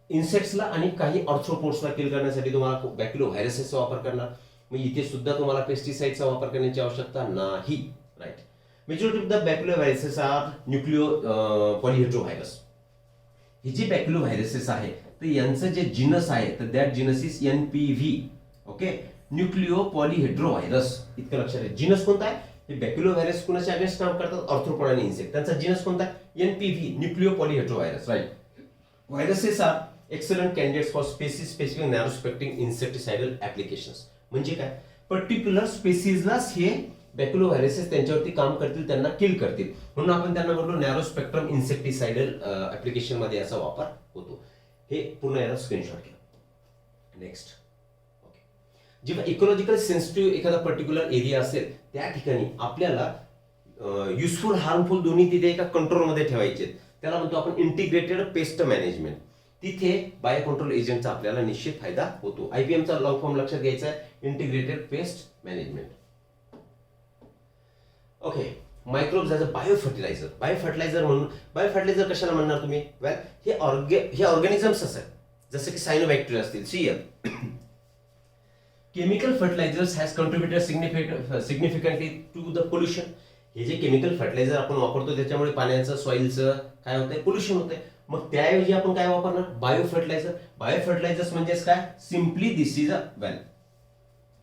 इन्सेक्ट्सला आणि काही ऑर्थ्रोपोड्सला किल करण्यासाठी तुम्हाला बॅक्युलोव्हायरसचा वापर करणार. मग इथे सुद्धा तुम्हाला पेस्टिसाइडचा वापर करण्याची आवश्यकता नाही. Right. Majority of the baculoviruses are nucleopolyhedrovirus. हे जे बॅक्युलोव्हायरसेस आहे तर यांचं जे जिनस आहे तर that genus is NPV. Okay, nucleopolyhedrovirus. इतकं लक्षात आहे. जिनस कोणता आहे, हे बॅक्युलोव्हायरस कुणाच्या अगेन्स्ट काम करतात, ऑर्थ्रोपोड आणि इन्सेक्ट. त्यांचा जिनस कोणता आहे, NPV, nucleopolyhedrovirus. Right. Viruses are excellent candidates for species specific narrow spectrum insecticidal applications. म्हणजे काय, पर्टिक्युलर स्पेसिसलाच हे बॅक्युलोव्हायरसेस त्यांच्यावरती काम करतील, त्यांना किल करतील, म्हणून आपण त्यांना बोललो नॅरो स्पेक्ट्रम इन्सेक्टिसाइडल ऍप्लिकेशन मध्ये याचा वापर होतो. हे पूर्ण याला स्क्रीनशॉट घ्या. नेक्स्ट. ओके, जेव्हा इकोलॉजिकल सेन्सिटिव्ह एखादा पर्टिक्युलर एरिया असेल त्या ठिकाणी आपल्याला युजफुल हार्मफुल दोन्ही तिथे एका कंट्रोलमध्ये ठेवायचे. त्याला म्हणतो आपण इंटिग्रेटेड पेस्ट मॅनेजमेंट. तिथे बायो कंट्रोल एजंटचा आपल्याला निश्चित फायदा होतो. IPMचा लॉंग फॉर्म लक्षात घ्यायचा आहे, integrated pest management. Okay, microbes as a bio fertiliser. Bio fertiliser म्हणून, बायो फर्टिलायझर कशाला म्हणणार तुम्ही, वेल हे ऑर्गॅनिझम्स असतात, जसं की सायनोबॅक्टेरिया असतील, सीएल. Chemical fertilisers has contributed significantly to the pollution. हे जे केमिकल फर्टिलायझर आपण वापरतो त्याच्यामुळे पाण्याचं, सॉइलचं काय होतंय, पोल्युशन होतंय. मग त्याऐवजी आपण काय वापरणार, बायो फर्टिलायझर. बायो फर्टिलायझर्स म्हणजेच काय, simply this is a well.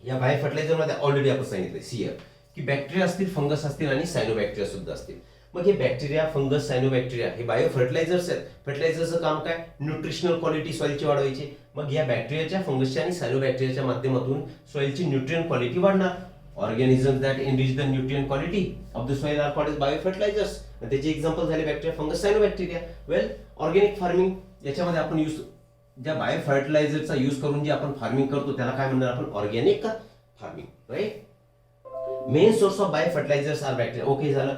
या बायो फर्टिलायझर मध्ये ऑलरेडी आपण सांगितलं सीएल की बॅक्टेरिया असतील, फंगस असतील आणि सायनोबॅक्टेरिया सुद्धा असतील. मग हे बॅक्टेरिया, फंगस, सायनोबॅक्टेरिया हे बायो फर्टिलायझर्स आहेत. फर्टिलायझरचं काम काय, न्यूट्रिशनल क्वालिटी सॉइलची वाढवायची. मग या बॅक्टेरियाच्या, फंगसच्या आणि सायनोबॅक्टेरियाच्या माध्यमातून सॉइलची न्यूट्रिएंट क्वालिटी वाढणार. Organisms that enrich the nutrient quality of the soil are called as bio fertilisers. त्याचे एक्झाम्पल झाले bacteria, fungus, cyanobacteria. Well, organic farming याच्यामध्ये आपण यूज, ज्या बायो फर्टिलायझरचा यूज करून जे आपण फार्मिंग करतो त्याला काय म्हणणार आपण, organic farming. Right. Main source of bio fertilisers are bacteria. Okay झालं.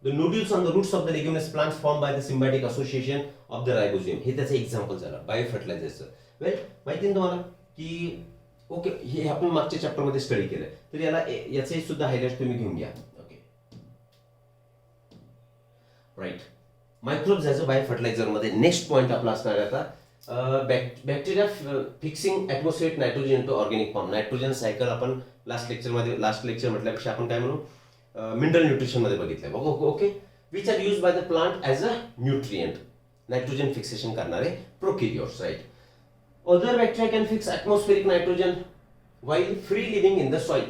The nodules on the roots of the leguminous plants formed by the symbiotic association of the ribosome. हे त्याचं एक्झाम्पल झालं बायो फर्टिलायझरचं. वेल, माहिती ना तुम्हाला की ओके, हे आपण मागच्या चॅप्टर मध्ये स्टडी केलं, तर याचे सुद्धा हायलाइट तुम्ही घेऊन घ्या. Okay, right. Microbes as a bio fertiliser मध्ये नेक्स्ट पॉईंट आपला असणार आहे आता, bacteria fixing atmospheric nitrogen into organic form. Nitrogen cycle आपण लास्ट लेक्चर म्हटल्यापेक्षा आपण काय म्हणू, मिनरल न्यूट्रिशन मध्ये बघितलंय. Okay, which are use by the plant as a nutrient, nitrogen fixation करणारे prokaryotes. Right. Other bacteria can fix atmospheric nitrogen while free living in the soil.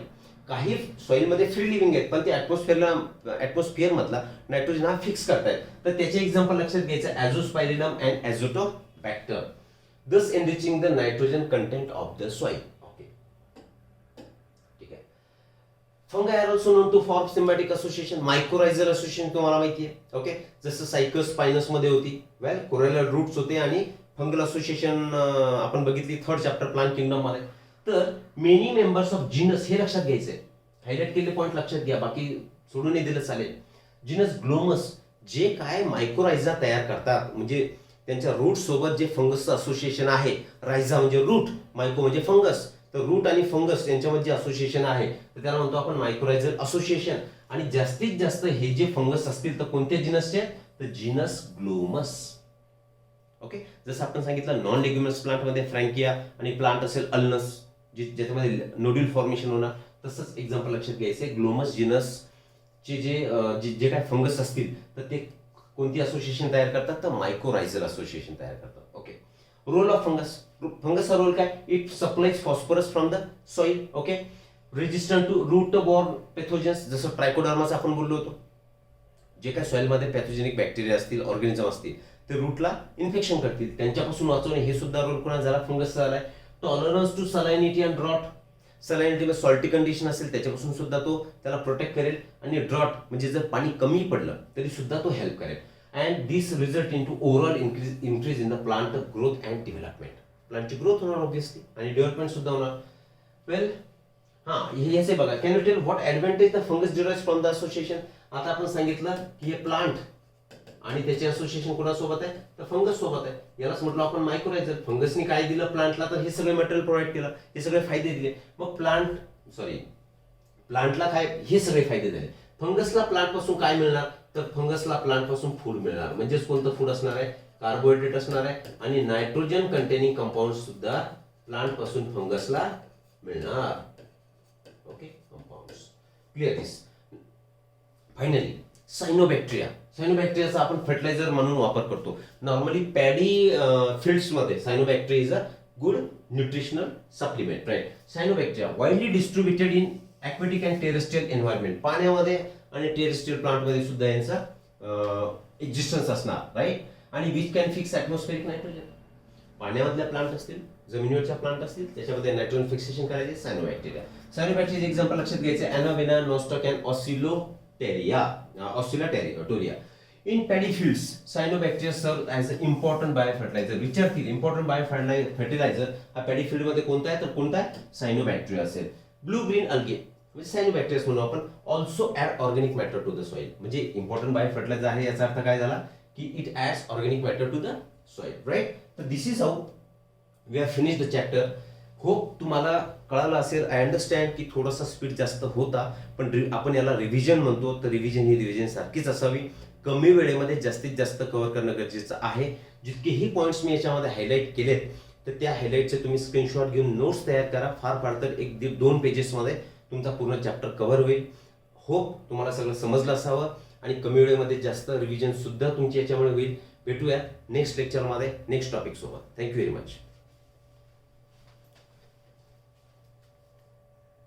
काही soil मध्ये free living आहेत पण ते atmosphere मधला nitrogen हा fix करतायत. तर त्याचे एक्झाम्पल लक्षात घ्यायचं, ॲझोस्पायरिलम and azotobacter, thus enriching the nitrogen content of the soil. Okay, ठीक आहे. Fungi are also known to form symbiotic association. Mycorrhizal association तुम्हाला माहिती आहे. ओके, जसं सायकस स्पायनस मध्ये होती. वेल, कोरल रूट्स होते आणि फंगल असोसिएशन आपण बघितली थर्ड चॅप्टर प्लांट किंगडम मध्ये. तर मेनी मेंबर्स ऑफ जीनस हे लक्षात घ्यायचंय, हायलाइट केलेले पॉईंट लक्षात घ्या, बाकी सोडून दिलं चालेल. जीनस ग्लोमस जे काय मायक्रोरायझा तयार करतात, म्हणजे त्यांच्या रूट सोबत जे फंगसचं असोसिएशन आहे, रायझा म्हणजे रूट, मायको म्हणजे फंगस, तर रूट आणि फंगस यांच्यामध्ये जे असोसिएशन आहे तर त्याला म्हणतो आपण मायक्रोरायझल असोसिएशन. आणि जास्तीत जास्त हे जे फंगस असतील तर कोणत्या जीनसचे, तर जीनस ग्लोमस. ओके, जसं आपण सांगितलं नॉन लेग्युमिनस प्लांट मध्ये फ्रँकिया आणि प्लांट असेल अल्नस ज्याच्यामध्ये नोड्यूल फॉर्मेशन होणार, तसंच एक्झाम्पल लक्षात घ्यायचे, ग्लोमस जीनस चे जे काय फंगस असतील तर ते कोणती असोसिएशन तयार करतात, तर मायक्रोरायझल असोसिएशन तयार करतात. Okay, role of fungus. फंगसचा रोल काय, it supplies phosphorus from the soil. Okay, resistant to root borne pathogens, जसं ट्रायकोडर्माचं आपण बोललो होतो. जे काही सॉइलमध्ये पॅथोजेनिक बॅक्टेरिया असतील, ऑर्गॅनिझम असतील, ते रूटला इन्फेक्शन करतील. त्यांच्यापासून वाचवणे हे सुद्धा रोल कोणा झाला, फंगसचा झालाय. टॉलरन्स टू सलायनिटी अँड ड्रॉट, सलायनिटी मध्ये सॉल्टी कंडिशन असेल त्याच्यापासून सुद्धा तो त्याला प्रोटेक्ट करेल. आणि ड्रॉट म्हणजे जर पाणी कमी पडलं तरी सुद्धा तो हेल्प करेल. And this result into overall increase in the plant growth and development. प्लांटची ग्रोथ होणार ऑब्व्हियसली आणि डेव्हलपमेंट सुद्धा होणार. वेल हे याचे बघा, can you tell what advantage the fungus derives from the association. आता आपण सांगितलं की हे प्लांट आणि त्याचे असोसिएशन कोणासोबत आहे, तर फंगस सोबत आहे. यालाच म्हटलं आपण मायक्रोरायझर. फंगसनी काय दिलं प्लांटला, तर हे सगळे मटेरियल प्रोव्हाइड केलं, हे सगळे फायदे दिले. मग प्लांटला काय, हे सगळे फायदे दिले. फंगसला प्लांट पासून काय मिळणार, तर फंगसला प्लांट पासून फूड मिळणार. म्हणजेच कोणतं फूड असणार आहे, कार्बोहायड्रेट असणार आहे आणि नायट्रोजन कंटेनिंग कंपाऊंड सुद्धा प्लांट पासून फंगसला मिळणार. Okay, compounds clear this. Finally सायनोबॅक्टेरियाचा आपण फर्टिलायझर म्हणून वापर करतो. नॉर्मली पॅडी फील्ड्स मध्ये cyanobacteria is a good nutritional supplement, right. Cyanobacteria widely distributed in aquatic and terrestrial environment. पाण्यामध्ये आणि टेरेस्ट्रियल प्लांट मध्ये सुद्धा यांचा एक्झिस्टन्स असणार, राईट. आणि which can fix atmospheric nitrogen. पाण्यामधल्या प्लांट असतील, जमिनीवरच्या प्लांट असतील, त्याच्यामध्ये नायट्रोजन फिक्सेशन करायचे सायनोबॅक्टेरिया. सायनोबॅक्टेरियाचे एक्झाम्पल लक्षात घ्यायचे, एनावेना, Nostoc and Oscillatoria. In paddy fields, cyanobacteria serve as an important biofertilizer. विचारतील इम्पॉर्टंट बायोफर्टिलायझर हा पॅडी फील्ड मध्ये कोणता आहे, तर कोणता आहे, सायनोबॅक्टेरिया असेल. ब्लू ग्रीन अल्गे म्हणजे सायनोबॅक्टेरिया म्हणून आपण. Also add organic matter to the soil. म्हणजे इम्पॉर्टंट बायोफर्टिलायझर आहे याचा अर्थ काय झाला की it adds organic matter to the soil, right. तर this is how we have finish the chapter. Hope तुम्हाला कळालं असेल. आय अंडरस्टँड की थोडासा स्पीड जास्त होता, पण आपण याला रिव्हिजन म्हणतो, तर रिव्हिजन ही रिव्हिजन सारखीच असावी. कमी वेळेमध्ये जास्तीत जास्त कव्हर करणं गरजेचं आहे. जितकेही पॉईंट्स मी याच्यामध्ये हायलाईट केलेत, तर त्या हायलाईटचे तुम्ही स्क्रीनशॉट घेऊन नोट्स तयार करा. फार तर 1-2 पेजेसमध्ये तुमचा पूर्ण चॅप्टर कव्हर होईल. होप तुम्हाला सगळं समजलं असावं आणि कमी वेळेमध्ये जास्त रिव्हिजन सुद्धा तुमची याच्यामुळे होईल. भेटूया नेक्स्ट लेक्चरमध्ये नेक्स्ट टॉपिक सोबत. Thank you very much.